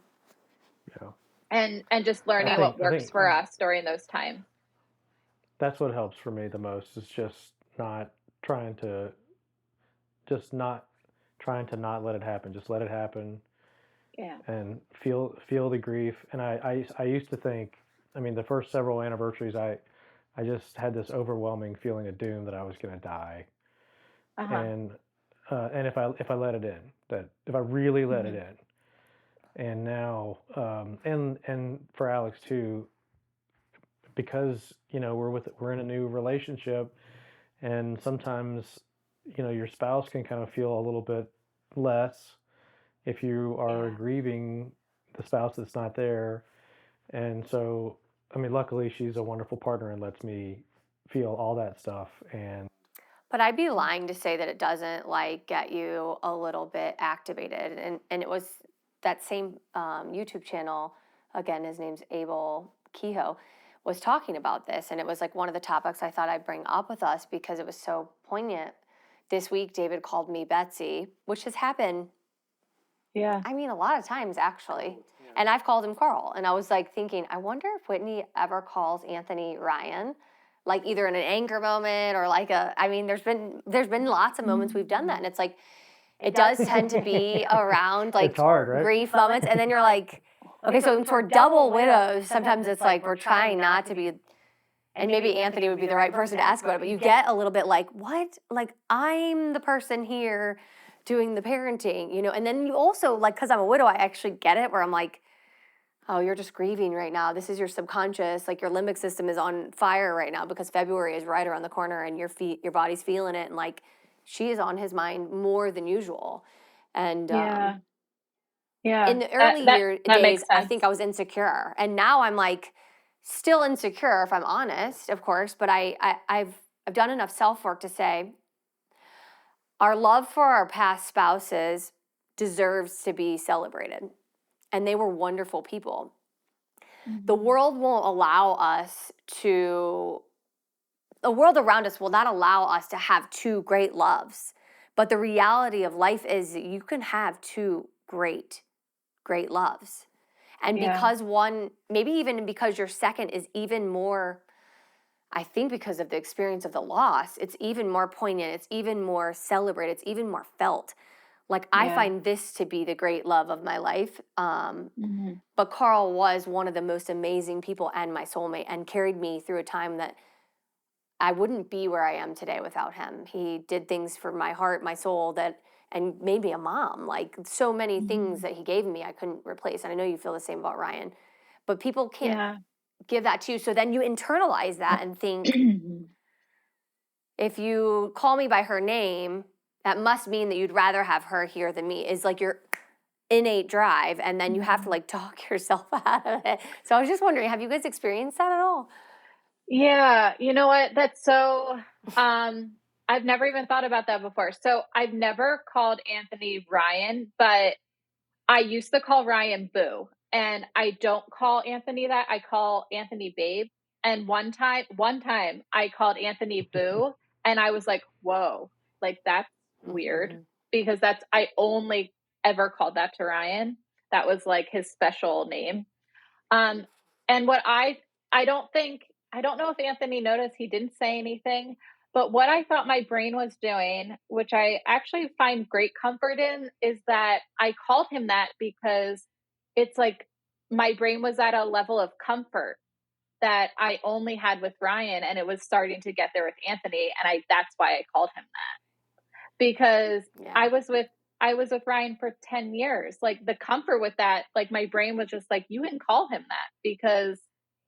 Yeah.
And just learning what works for us during those times.
That's what helps for me the most, is just not trying to not let it happen. Just let it happen.
Yeah.
And feel the grief. And I used to think, I mean, the first several anniversaries, I just had this overwhelming feeling of doom that I was going to die. And if I let it in, that if I really let it in. And now, and for Alix too, because we're in a new relationship, and sometimes your spouse can kind of feel a little bit less if you are grieving the spouse that's not there. And so, I mean, luckily she's a wonderful partner and lets me feel all that stuff. And
But I'd be lying to say that it doesn't like get you a little bit activated. And it was that same YouTube channel, again, his name's Abel Kehoe, was talking about this. And it was like one of the topics I thought I'd bring up with us because it was so poignant. This week, David called me Betsy, which has happened, I mean, a lot of times actually. And I've called him Carl. And I was like thinking, I wonder if Whitney ever calls Anthony Ryan, like either in an anger moment or like I mean, there's been lots of moments we've done that. And it's like, it does tend to be around like
it's hard, right?
grief moments. And then you're like, okay, so for double widows, sometimes it's like we're trying not to be, and maybe Anthony would be the right person to ask about it, but you get a little bit like, what? Like, I'm the person here doing the parenting, and then you also, like, because I'm a widow, I actually get it where I'm like, oh, you're just grieving right now. This is your subconscious, like your limbic system is on fire right now because February is right around the corner and your body's feeling it. And like, she is on his mind more than usual. And in the early days, I think I was insecure. And now I'm like, still insecure if I'm honest, of course, but I've done enough self-work to say our love for our past spouses deserves to be celebrated. And they were wonderful people. The world won't allow us to, the world around us will not allow us to have two great loves. But the reality of life is that you can have two great loves. And because one, maybe even because your second is even more, I think because of the experience of the loss, it's even more poignant, it's even more celebrated, it's even more felt. Like, I find this to be the great love of my life. But Carl was one of the most amazing people and my soulmate and carried me through a time that I wouldn't be where I am today without him. He did things for my heart, my soul, and made me a mom. Like, so many things that he gave me I couldn't replace. And I know you feel the same about Ryan. But people can't give that to you. So then you internalize that and think, if you call me by her name, that must mean that you'd rather have her here than me, is like your innate drive. And then you have to like talk yourself out of it. So I was just wondering, have you guys experienced that at all?
Yeah, you know what? That's so, I've never even thought about that before. So I've never called Anthony Ryan, but I used to call Ryan Boo. And I don't call Anthony that. I call Anthony Babe. And one time I called Anthony Boo and I was like, whoa, like that's weird, because I only ever called that to Ryan. That was like his special name. And what I don't know if Anthony noticed, he didn't say anything, but what I thought my brain was doing, which I actually find great comfort in, is that I called him that because it's like my brain was at a level of comfort that I only had with Ryan, and it was starting to get there with Anthony, and that's why I called him that. Because I was with Ryan for 10 years. Like, the comfort with that, like my brain was just like, you can call him that because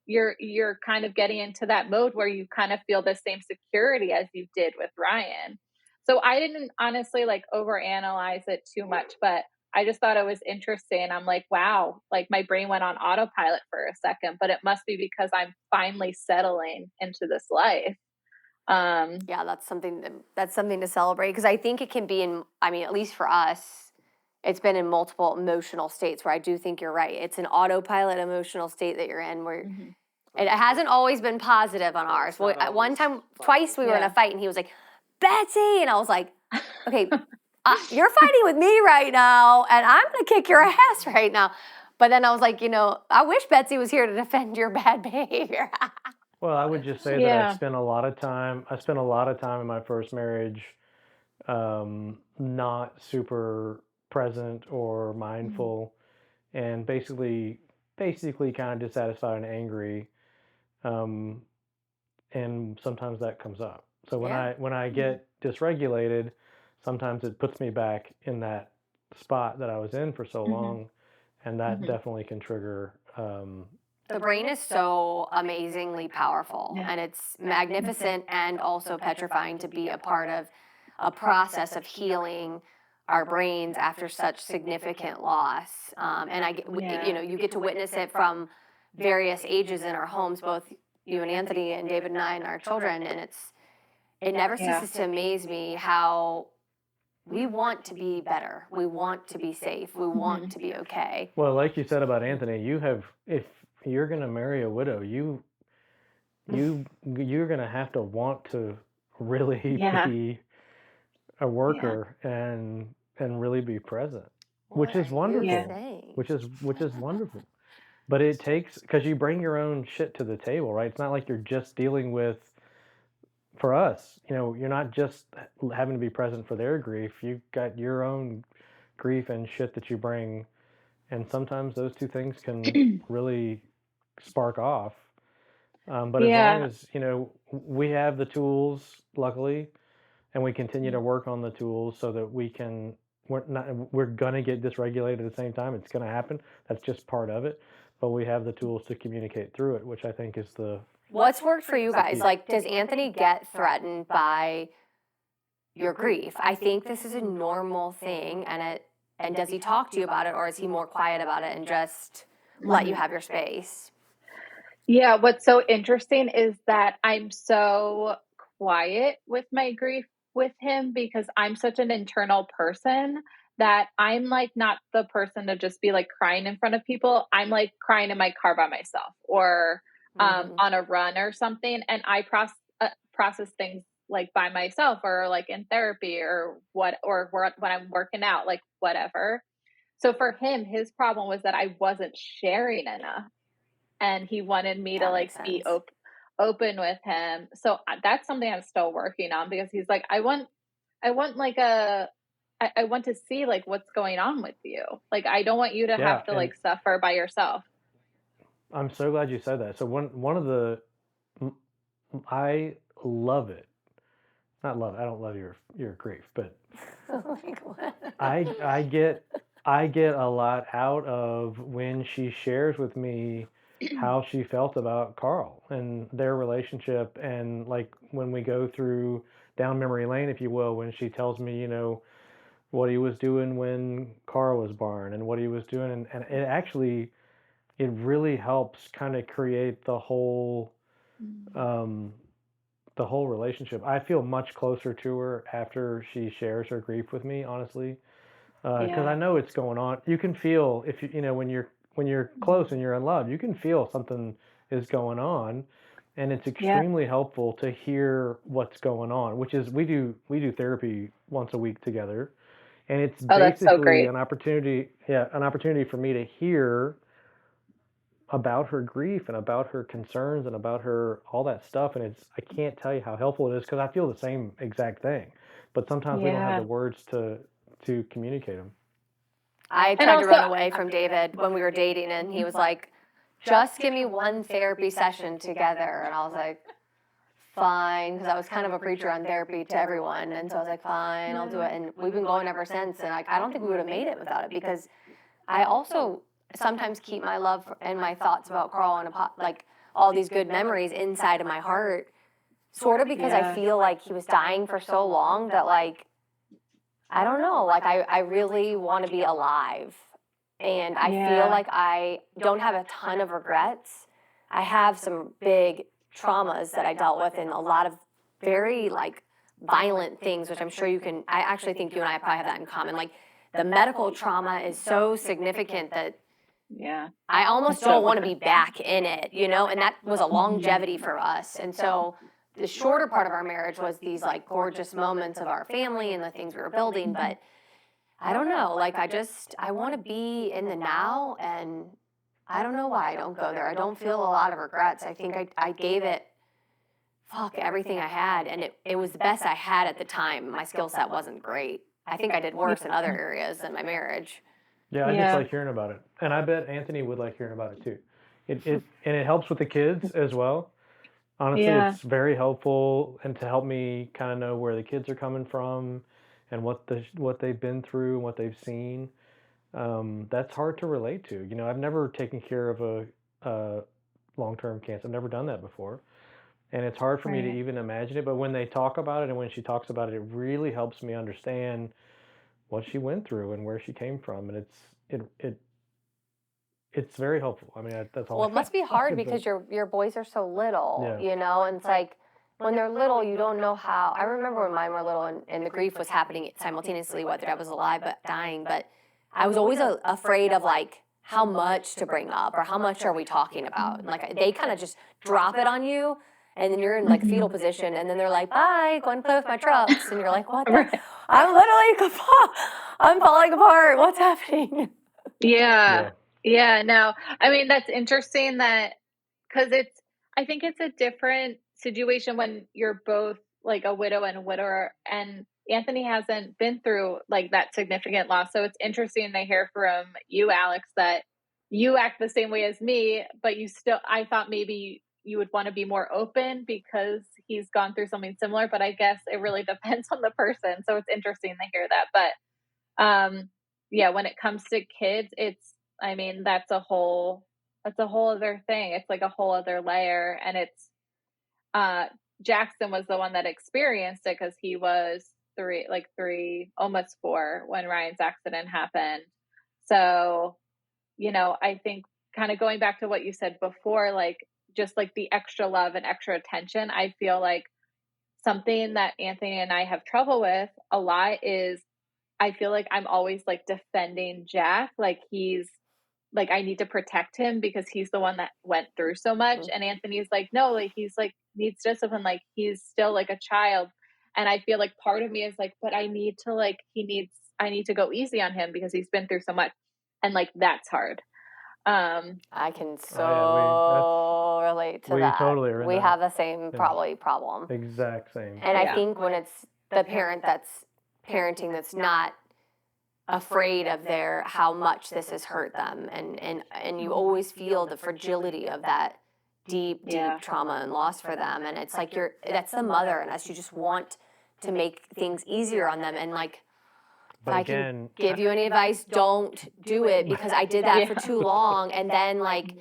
you're kind of getting into that mode where you kind of feel the same security as you did with Ryan. So I didn't honestly like overanalyze it too much, but I just thought it was interesting. I'm like, wow, like my brain went on autopilot for a second, but it must be because I'm finally settling into this life.
Yeah, that's something to celebrate, because I think it can be at least for us, it's been in multiple emotional states where I do think you're right. It's an autopilot emotional state that you're in where It hasn't always been positive on ours. Well, twice we were in a fight, and he was like, Betsy, and I was like, okay, you're fighting with me right now, and I'm going to kick your ass right now. But then I was like, I wish Betsy was here to defend your bad behavior.
Well, I would just say that I spent a lot of time in my first marriage not super present or mindful, and basically kind of dissatisfied and angry. Um, and sometimes that comes up. So when I get dysregulated, sometimes it puts me back in that spot that I was in for so long, and that definitely can trigger.
The brain is so amazingly powerful, and it's magnificent and also petrifying to be a part of a process of healing our brains after such significant loss. You get to witness it from various ages in our homes, both you and Anthony and David and I and our children, and it never ceases to amaze me how we want to be better. We want to be safe. We want to be okay.
Well, like you said about Anthony, if you're going to marry a widow, you're going to have to want to really be a worker and really be present, which is wonderful. Which is wonderful. But it takes, because you bring your own shit to the table, right? It's not like you're just dealing with, for us, you're not just having to be present for their grief. You've got your own grief and shit that you bring, and sometimes those two things can really spark off. But as long as we have the tools, luckily, and we continue to work on the tools so that we're gonna get dysregulated at the same time. It's gonna happen. That's just part of it. But we have the tools to communicate through it, which I think is
What's worked for you guys? Like, does Anthony get threatened by your grief? I think this is a normal thing, and does he talk to you about it, or is he more quiet about it and just let you have your space?
Yeah, what's so interesting is that I'm so quiet with my grief with him because I'm such an internal person that I'm like not the person to just be like crying in front of people. I'm like crying in my car by myself or on a run or something, and I process things like by myself or like in therapy or when I'm working out, like whatever. So for him, his problem was that I wasn't sharing enough, and he wanted me to like be open with him. So that's something I'm still working on, because he's like, I want like I want to see like what's going on with you. Like, I don't want you to have to like suffer by yourself.
I'm so glad you said that. So one of the, I love it. Not love it. I don't love your grief, but I get a lot out of when she shares with me how she felt about Carl and their relationship, and like when we go through down memory lane, if you will, when she tells me, what he was doing when Carl was born and what he was doing, and it really helps kind of create the whole relationship. I feel much closer to her after she shares her grief with me, honestly, because I know it's going on. You can feel, if when you're close and you're in love, you can feel something is going on, and it's extremely helpful to hear what's going on. Which is, we do therapy once a week together, and it's basically an opportunity for me to hear about her grief and about her concerns and about her all that stuff. And I can't tell you how helpful it is, because I feel the same exact thing, but sometimes we don't have the words to communicate them.
I tried to run away from David when we were dating, and he was like, just give me one therapy session together. And I was like, fine, because I was kind of a preacher on therapy to everyone, and so I was like, fine, I'll do it. And we've been going ever since, and I don't think we would have made it without it, because I also sometimes keep my love and my thoughts about Carl and like all these good memories inside of my heart, sort of because I feel like he was dying for so long that, like, I don't know, like I really want to be alive, and I feel like I don't have a ton of regrets. I have some big traumas that I dealt with, and a lot of very like violent things, which I'm sure I actually think you and I probably have that in common. Like, the medical trauma is so significant that
Yeah.
I almost don't want to be back in it, you know, and that was a longevity for us. And so the shorter part of our marriage was these like gorgeous moments of our family and the things we were building. But I don't know, like I want to be in the now, and I don't know why I don't go there. I don't feel a lot of regrets. I think I gave it, everything I had, and it was the best I had at the time. My skill set wasn't great. I think I did worse in other areas in my marriage.
Yeah, I just like hearing about it, and I bet Anthony would like hearing about it too. And it helps with the kids as well. Honestly,
Yeah.
it's very helpful, and to help me kind of know where the kids are coming from, and what they've been through and what they've seen. That's hard to relate to. You know, I've never taken care of a long-term cancer. I've never done that before, and it's hard for me to
Right.
even imagine it. But when they talk about it, and when she talks about it, it really helps me understand what she went through and where she came from, and it's very helpful. I mean, that's all
Well, it must be
all I
hard
can say.
because your boys are so little,
Yeah.
you know, and it's like when they're little, you don't know how. I remember when mine were little and the grief was happening simultaneously, whether I was alive but dying. But I was always afraid of like how much to bring up or how much are we talking about. And like they kind of just drop it on you, and then you're in like fetal position, and then they're like, "Bye, go and play with my trucks," and you're like, "What the? I'm literally, I'm falling apart. What's happening?"
Yeah.
Yeah.
Yeah. No, I mean, that's interesting that because I think it's a different situation when you're both like a widow and a widower, and Anthony hasn't been through like that significant loss. So it's interesting to hear from you, Alex, that you act the same way as me, but I thought maybe you would want to be more open because he's gone through something similar, but I guess it really depends on the person. So it's interesting to hear that. Yeah, when it comes to kids, I mean, that's a whole other thing. It's like a whole other layer. And uh, Jackson was the one that experienced it because he was three, almost four when Ryan's accident happened. So, I think kind of going back to what you said before, like just like the extra love and extra attention, I feel like something that Anthony and I have trouble with a lot is I feel like I'm always like defending Jack. Like I need to protect him because he's the one that went through so much. And Anthony's like, no, like he's like needs discipline. Like he's still like a child. And I feel like part of me is like, but I need to go easy on him because he's been through so much. And like, that's hard.
I can
Oh yeah,
so relate to
we
that.
totally are in
We
that.
have the same
Yeah.
probably problem.
Exact same.
And I
Yeah.
think when it's the parent that's parenting that's not afraid of how much this has hurt them, and you always feel the fragility of that deep
Yeah.
trauma and loss for them, and it's like that's the mother in us. You just want to make things easier on them, and like
But
if I
again,
can give you any advice, don't do it because I did that
Yeah.
for too long, and then like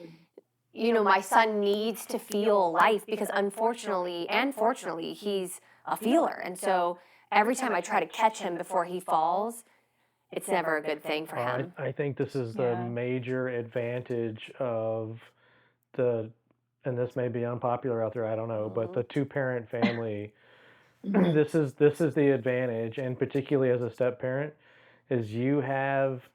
my son needs to feel life because unfortunately and fortunately he's a feeler, and so every time I try to catch him before he falls, it's never a good thing for him.
I think this is the major advantage of and this may be unpopular out there, I don't know, but the two-parent family. This is the advantage, and particularly as a step parent, is you have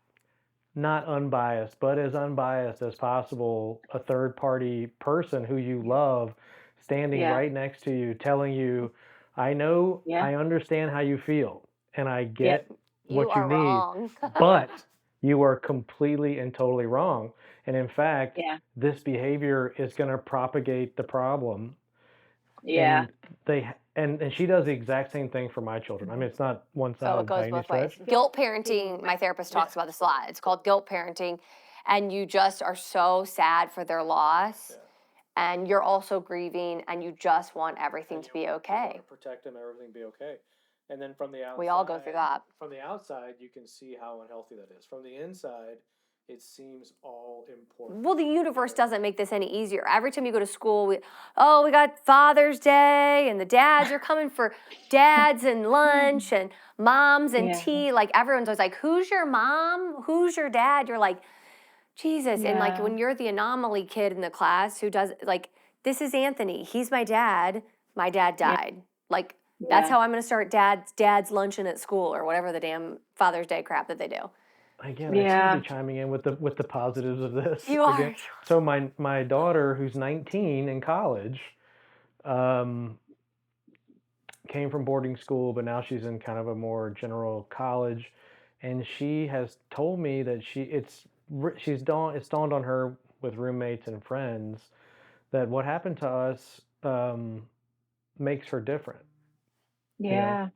not unbiased, but as unbiased as possible, a third party person who you love standing right next to you, telling you, I know, I understand how you feel, and I get what you need,
wrong.
but you are completely and totally wrong. And in fact, this behavior is going to propagate the problem.
Yeah.
And she does the exact same thing for my children. I mean, it's not one
So
sided
it
by
goes
any
both ways.
stretch.
Guilt parenting, my therapist talks about this a lot. It's called guilt parenting, and you just are so sad for their loss, and you're also grieving, and you just want everything to be okay.
Protect them, everything be okay. And then from the outside,
we all go through that.
From the outside, you can see how unhealthy that is. From the inside, it seems all important.
Well, the universe doesn't make this any easier. Every time you go to school, we got Father's Day, and the dads are coming for dads and lunch, and moms and tea. Like everyone's always like, "Who's your mom? Who's your dad?" You're like, Jesus. And like when you're the anomaly kid in the class who does like, this is Anthony. He's my dad. My dad died. Like that's how I'm going to start dad's luncheon at school or whatever the damn Father's Day crap that they do.
again, I seem to be chiming in with the positives of this.
You are.
Again. So my daughter, who's 19 in college, came from boarding school, but now she's in kind of a more general college, and she has told me that it's dawned on her with roommates and friends that what happened to us makes her different, you know,
Yeah.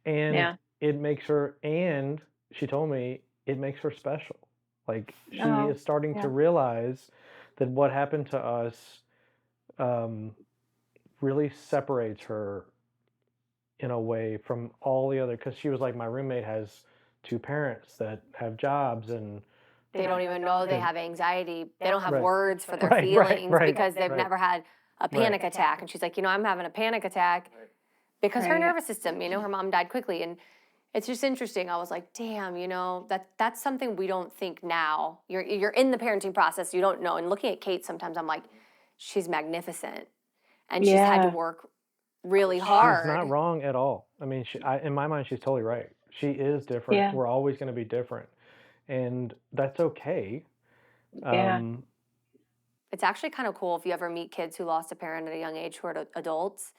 and
Yeah.
it makes her, and she told me it makes her special. Like she
Oh,
is starting to
yeah.
realize that what happened to us um, really separates her in a way from all the other, because she was like, my roommate has two parents that have jobs, and
They don't even know they have anxiety. They don't have
right,
words for their
right,
feelings
right,
because they've
right,
never had a
right,
panic attack. And she's like, I'm having a panic attack because her
Right.
nervous system, her mom died quickly. And it's just interesting. I was like, damn, that's something we don't think now. You're in the parenting process, you don't know. And looking at Kate, sometimes I'm like, she's magnificent. And she's had to
Yeah.
work really
she's
hard.
not wrong at all. I mean, in my mind, she's totally right. She is different.
Yeah.
We're always going to be different, and that's okay.
Yeah.
It's actually kind of cool if you ever meet kids who lost a parent at a young age who are adults.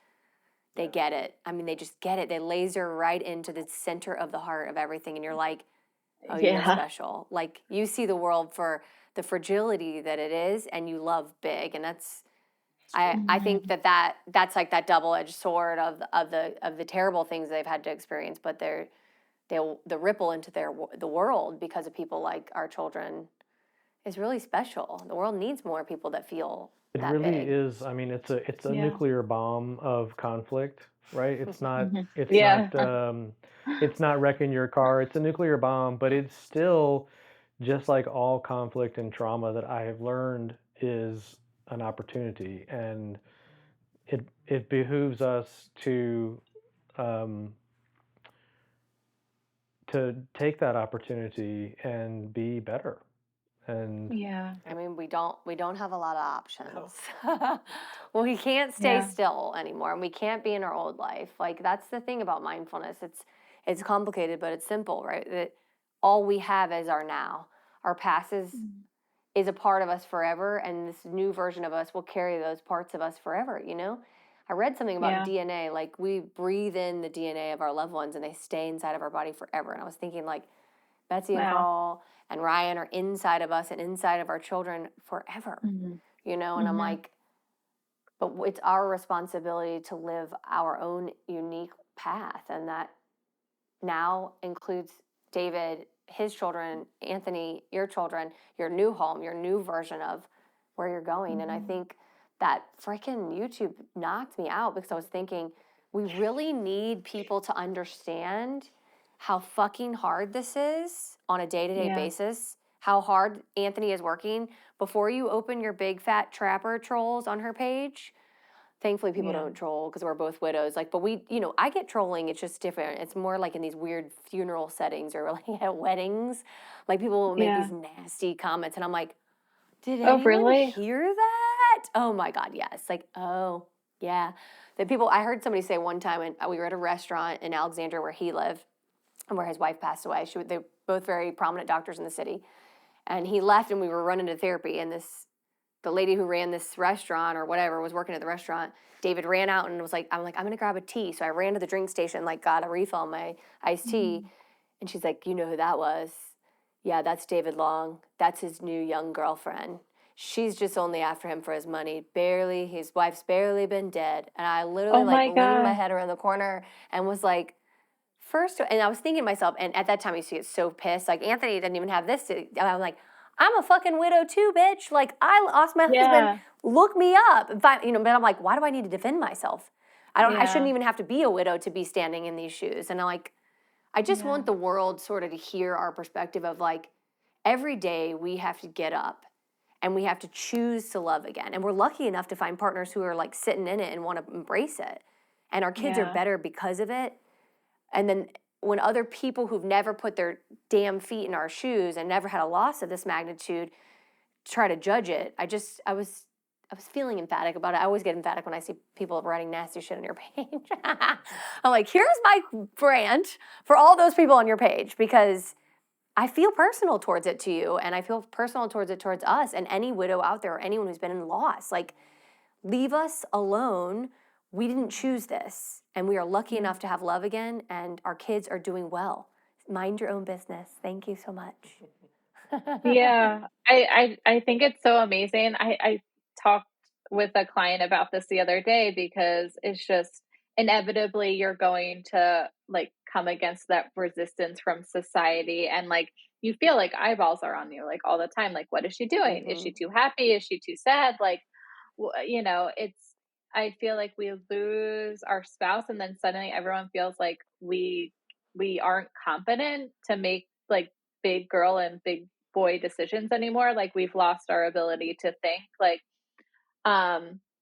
They get it. I mean, they just get it. They laser right into the center of the heart of everything. And you're like, oh, you're
Yeah.
special. Like, you see the world for the fragility that it is, and you love big. And that's, I think that's like that double-edged sword of the terrible things they've had to experience, but the ripple into the world because of people like our children is really special. The world needs more people that feel
It
that
really
big.
is. I mean, it's a
Yeah.
nuclear bomb of conflict, right?
Yeah.
It's not wrecking your car. It's a nuclear bomb, but it's still, just like all conflict and trauma that I have learned, is an opportunity, and it behooves us um, to take that opportunity and be better. And
Yeah.
I mean, we don't have a lot of options. Well, we can't stay
Yeah.
still anymore, and we can't be in our old life. Like, that's the thing about mindfulness. It's complicated, but it's simple, right? That all we have is our now. Our past is a part of us forever, and this new version of us will carry those parts of us forever. I read something about
Yeah.
DNA. Like, we breathe in the DNA of our loved ones, and they stay inside of our body forever. And I was thinking, like, Betsy and
Wow.
Carl and Ryan are inside of us and inside of our children forever, And I'm like, but it's our responsibility to live our own unique path. And that now includes David, his children, Anthony, your children, your new home, your new version of where you're going. And I think that freaking YouTube knocked me out because I was thinking, we really need people to understand how fucking hard this is on a day-to-day
Yeah.
basis, how hard Anthony is working. Before you open your big fat trapper trolls on her page, thankfully people
Yeah.
don't troll because we're both widows. Like, but I get trolling. It's just different. It's more like in these weird funeral settings or like at weddings. Like, people will make
Yeah.
these nasty comments, and I'm like, did
Oh,
anyone
really?
hear that? Oh my God, yes. Like, oh yeah. I heard somebody say one time, and we were at a restaurant in Alexandria where he lived, and where his wife passed away. They're both very prominent doctors in the city. And he left, and we were running to therapy, and the lady who ran this restaurant or whatever was working at the restaurant. David ran out and was like, I'm going to grab a tea. So I ran to the drink station, like, got a refill on my iced tea. And she's like, you know who that was? Yeah, that's David Long. That's his new young girlfriend. She's just only after him for his money. His wife's barely been dead. And I literally
Oh my
leaned my
God.
head around the corner and was like, and I was thinking to myself, and at that time I used to get so pissed. Like, Anthony didn't even have this. I'm like, I'm a fucking widow too, bitch. Like, I lost my husband. Look me up. But I'm like, why do I need to defend myself? I shouldn't even have to be a widow to be standing in these shoes. And I just want the world sort of to hear our perspective of, like, every day we have to get up and we have to choose to love again. And we're lucky enough to find partners who are like sitting in it and want to embrace it. And our kids are better because of it. And then when other people who've never put their damn feet in our shoes and never had a loss of this magnitude try to judge it, I was feeling emphatic about it. I always get emphatic when I see people writing nasty shit on your page. I'm like, here's my brand for all those people on your page, because I feel personal towards it to you, and I feel personal towards it towards us and any widow out there or anyone who's been in loss. Like, leave us alone. We didn't choose this, and we are lucky enough to have love again, and our kids are doing well. Mind your own business. Thank you so much.
Yeah, I think it's so amazing. I talked with a client about this the other day because it's just inevitably you're going to like come against that resistance from society, and like you feel like eyeballs are on you like all the time. Like, what is she doing? Is she too happy? Is she too sad? Like, you know, I feel like we lose our spouse, and then suddenly everyone feels like we aren't competent to make like big girl and big boy decisions anymore. Like, we've lost our ability to think. Like,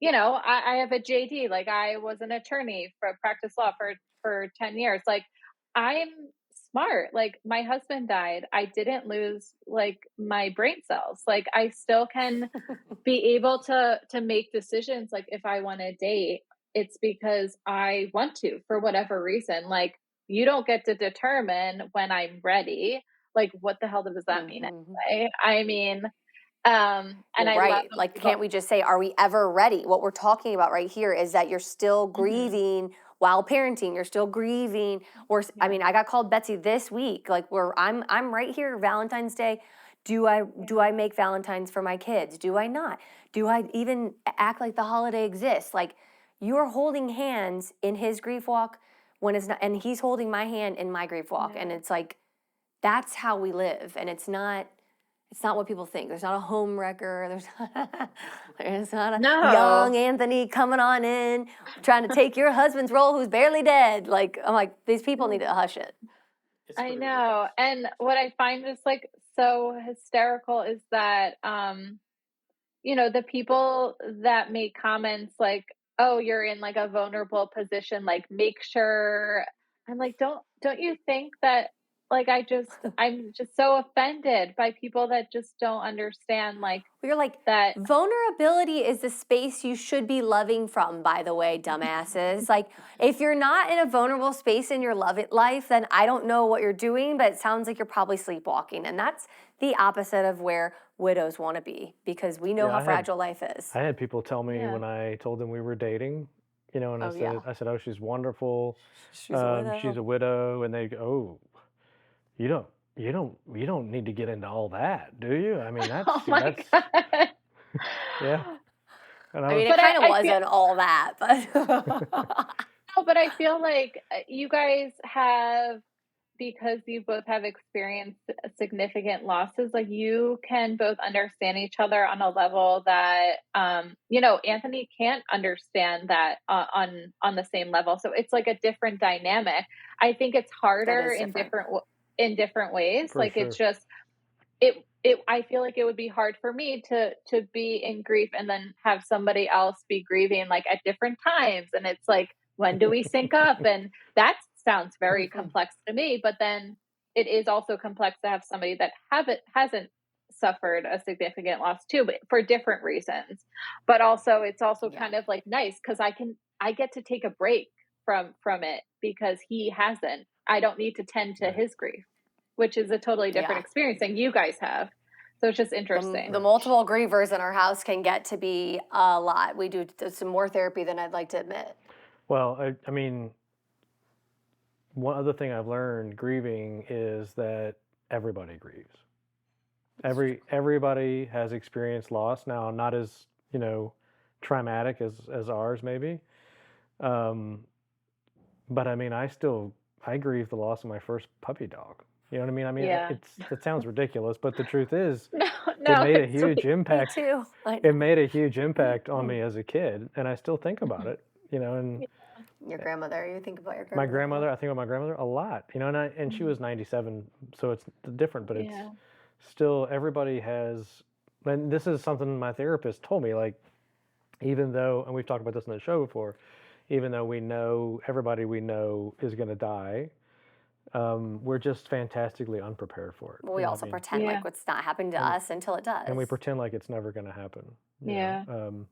you know, I have a JD. Like, I was an attorney for practice law for 10 years. Like, I'm smart. Like, my husband died. I didn't lose like my brain cells. Like, I still can be able to make decisions. Like, if I want to date, it's because I want to for whatever reason. Like, you don't get to determine when I'm ready. Like, what the hell does that mean anyway? I mean, and
Well,
I love
right.
when
Like,
people,
can't we just say, are we ever ready? What we're talking about right here is that you're still grieving while parenting. You're still grieving. Or, I mean, I got called Betsy this week. Like, I'm right here, Valentine's Day. Do I make Valentines for my kids? Do I not? Do I even act like the holiday exists? Like, you're holding hands in his grief walk when it's not, and he's holding my hand in my grief walk. And it's like, that's how we live. And it's not what people think. There's not a home wrecker. There's not a
no,
young Anthony coming on in trying to take your husband's role who's barely dead. Like, I'm like, these people need to hush it.
I know. And what I find is like so hysterical is that, you know, the people that make comments like, "Oh, you're in like a vulnerable position, like make sure." I'm like, don't you think that like I'm just so offended by people that just don't understand like
You're like,
that.
vulnerability is the space you should be loving from, by the way, dumbasses. Like, if you're not in a vulnerable space in your life, then I don't know what you're doing, but it sounds like you're probably sleepwalking. And that's the opposite of where widows want to be, because we know
Yeah,
how fragile life is.
I had people tell me
Yeah.
when I told them we were dating, you know, and
Oh, yeah.
I said, oh, she's wonderful.
She's a widow.
She's a widow, and they go, oh, you don't, you don't need to get into all that, do you? I mean,
Oh my
that's,
God.
yeah. And
I mean, it
But
kind of
I feel
wasn't all that, but
no, but I feel like you guys have, because you both have experienced significant losses, like you can both understand each other on a level that, you know, Anthony can't understand that on the same level. So it's like a different dynamic. I think it's
that
harder
is different.
in different ways.
for
Like,
sure.
it's just it I feel like it would be hard for me to be in grief and then have somebody else be grieving like at different times, and it's like, when do we sync up? And that sounds very complex to me, but then it is also complex to have somebody that hasn't suffered a significant loss too, but for different reasons. But also it's also
Yeah.
kind of like nice because I get to take a break from it because he hasn't. I don't need to tend to
Right.
his grief, which is a totally different
Yeah.
experience than you guys have. So it's just
The
interesting.
multiple grievers in our house can get to be a lot. We do some more therapy than I'd like to admit.
Well, I mean, one other thing I've learned grieving is that everybody grieves. Everybody has experienced loss. Now, not as, you know, traumatic as ours maybe. But I mean, I grieve the loss of my first puppy dog. You know what I mean? I mean,
Yeah.
it sounds ridiculous, but the truth is,
No,
it
no,
made a
it's
huge
sweet.
Me
impact.
too.
It made a huge impact on me as a kid, and I still think about it. You know, and
Your grandmother. You think about your
my
grandmother.
grandmother, I think about my grandmother a lot. You know, and she was 97, so it's different, but it's
Yeah.
still everybody has. And this is something my therapist told me. Like, even though, and we've talked about this in the show before, even though we know everybody we know is going to die, we're just fantastically unprepared for it.
But we
You know
also
what I mean?
pretend
Yeah.
like it's not happening to
And
us until it does.
and we pretend like it's never going to happen. You
Yeah.
know?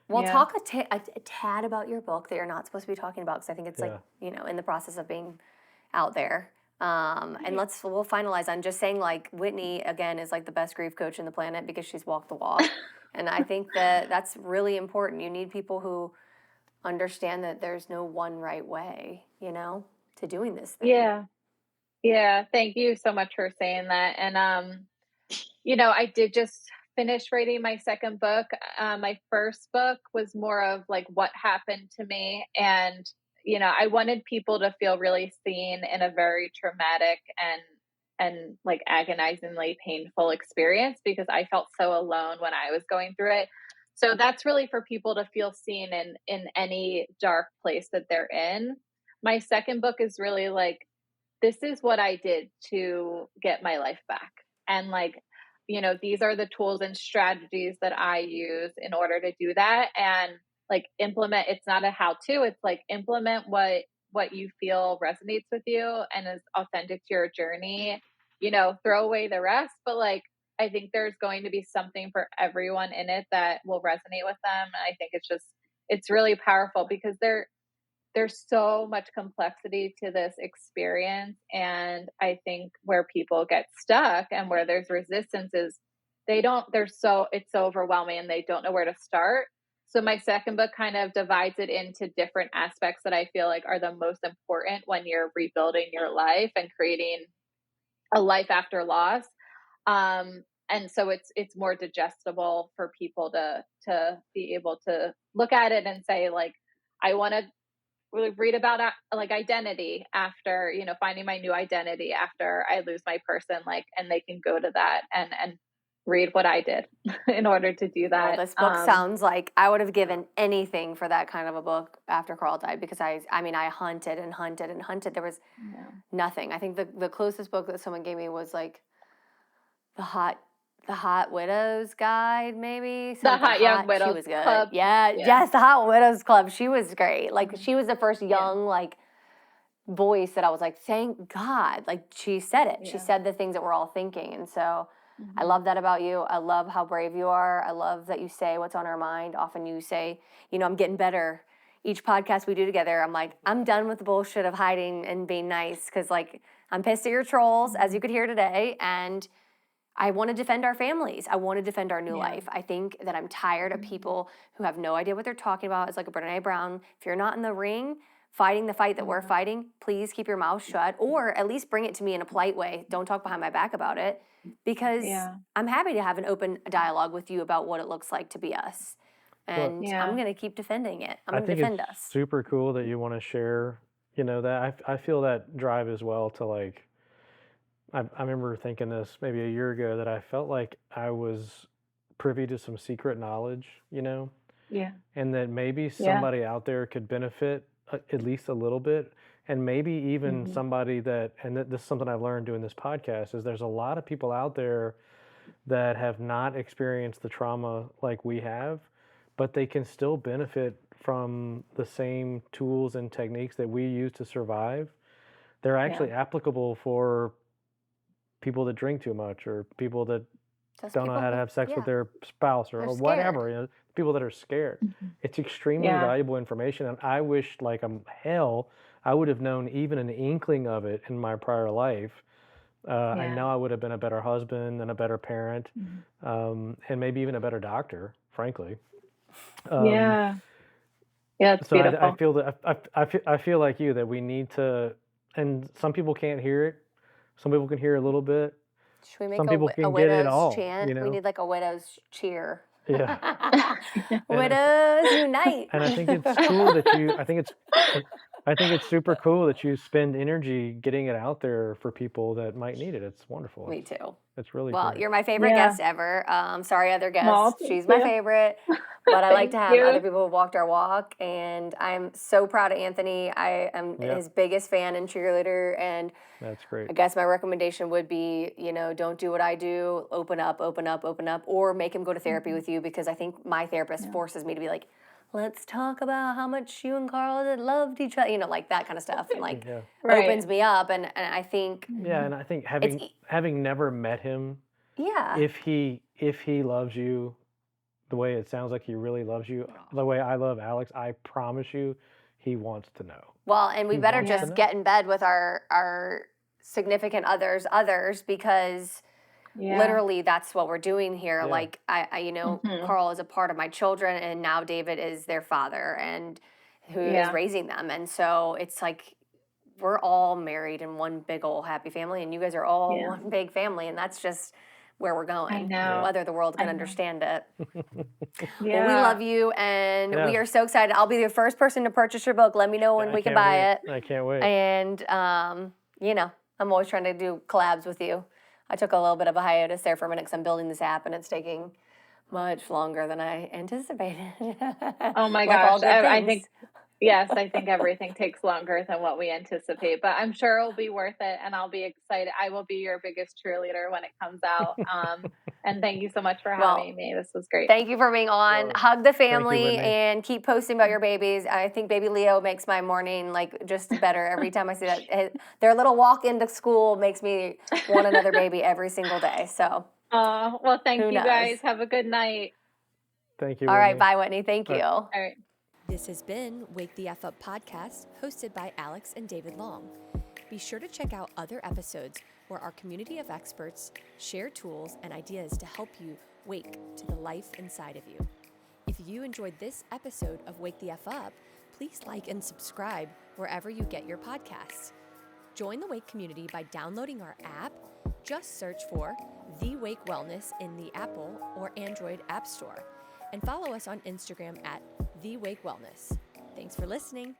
Well,
Yeah.
talk a tad about your book that you're not supposed to be talking about, because I think it's like,
Yeah.
you know, in the process of being out there. And we'll finalize on just saying like Whitney again is like the best grief coach in the planet because she's walked the walk. And I think that that's really important. You need people who understand that there's no one right way, to doing this thing.
Yeah. Yeah. Thank you so much for saying that. And, I did just finish writing my second book. My first book was more of like what happened to me. And, I wanted people to feel really seen in a very traumatic and like agonizingly painful experience because I felt so alone when I was going through it. So that's really for people to feel seen in any dark place that they're in. My second book is really like, this is what I did to get my life back. And like, these are the tools and strategies that I use in order to do that. And like implement, it's not a how to, it's like implement what you feel resonates with you and is authentic to your journey, throw away the rest. But like, I think there's going to be something for everyone in it that will resonate with them. And I think it's really powerful because there's so much complexity to this experience. And I think where people get stuck and where there's resistance is it's so overwhelming and they don't know where to start. So my second book kind of divides it into different aspects that I feel like are the most important when you're rebuilding your life and creating a life after loss. And so it's more digestible for people to be able to look at it and say like, I want to really read about like identity after, finding my new identity after I lose my person, like, and they can go to that and read what I did in order to do that.
Well, this book sounds like I would have given anything for that kind of a book after Carl died because I hunted and hunted and hunted. There was nothing. I think the closest book that someone gave me was like the Hot Widows Guide, maybe.
The Hot Young Widows
She was good.
Club.
Yeah, yes, the Hot Widows Club. She was great. Like she was the first young like voice that I was like, thank God. Like she said it. She said the things that we're all thinking, and so I love that about you. I love how brave you are. I love that you say what's on our mind. Often you say, I'm getting better. Each podcast we do together, I'm like, I'm done with the bullshit of hiding and being nice because like I'm pissed at your trolls, as you could hear today, and I want to defend our families. I want to defend our new life. I think that I'm tired of people who have no idea what they're talking about. It's like a Brene Brown. If you're not in the ring fighting the fight that we're fighting, please keep your mouth shut or at least bring it to me in a polite way. Don't talk behind my back about it because I'm happy to have an open dialogue with you about what it looks like to be us. And I'm going to keep defending it. I'm going to defend us.
Super cool that you want to share, that. I feel that drive as well to like, I remember thinking this maybe a year ago that I felt like I was privy to some secret knowledge, and that maybe somebody out there could benefit at least a little bit. And maybe even somebody that, and this is something I've learned doing this podcast, is there's a lot of people out there that have not experienced the trauma like we have, but they can still benefit from the same tools and techniques that we use to survive. They're actually applicable for people that drink too much or people that don't know how to have sex with their spouse or whatever, people that are scared. It's extremely valuable information. And I wish like hell, I would have known even an inkling of it in my prior life. I know I would have been a better husband and a better parent, and maybe even a better doctor, frankly.
It's
so
beautiful.
I feel that I feel like you that we need to, and some people can't hear it. Some people can hear a little bit.
Should we make
Some people
a
can get it all,
chant? We need like a widow's cheer.
Yeah.
Widows unite.
And I think it's cool that I think it's super cool that you spend energy getting it out there for people that might need it. It's wonderful.
Me too.
It's really
well.
great.
You're my favorite guest ever. Sorry, other guests.
Well,
She's my favorite. But I like to have
you.
other people who've walked our walk, and I'm so proud of Anthony. I am his biggest fan and cheerleader, and
that's great.
I guess my recommendation would be, don't do what I do. Open up, or make him go to therapy with you because I think my therapist forces me to be like, let's talk about how much you and Carl loved each other, like that kind of stuff, and like opens me up, and I think
and I think having never met him, if he loves you the way it sounds like he really loves you, the way I love Alix, I promise you, he wants to know.
Well, and we better just get in bed with our significant others because literally that's what we're doing here.
Yeah.
Like Carl is a part of my children, and now David is their father and who is raising them. And so it's like we're all married in one big old happy family, and you guys are all one big family, and that's just where we're going.
I know.
Whether the world can understand it.
Yeah.
Well, we love you, and we are so excited. I'll be the first person to purchase your book. Let me know when we can buy it.
I can't wait.
And I'm always trying to do collabs with you. I took a little bit of a hiatus there for a minute because I'm building this app, and it's taking much longer than I anticipated.
Oh my gosh. I think everything takes longer than what we anticipate, but I'm sure it'll be worth it, and I'll be excited. I will be your biggest cheerleader when it comes out. And thank you so much for having me. This was great.
Thank you for being on. Hug the family
you,
and keep posting about your babies. I think baby Leo makes my morning like just better every time I see that. Their little walk into school makes me want another baby every single day. So.
Well, thank you guys. Have a good night.
Thank you.
All right, bye, Whitney. Thank you.
All right.
This has been Wake the F Up podcast, hosted by Alix and David Long. Be sure to check out other episodes where our community of experts share tools and ideas to help you wake to the life inside of you. If you enjoyed this episode of Wake the F Up, please like and subscribe wherever you get your podcasts. Join the Wake community by downloading our app. Just search for The Wake Wellness in the Apple or Android App Store. And follow us on Instagram at The Wake Wellness. Thanks for listening.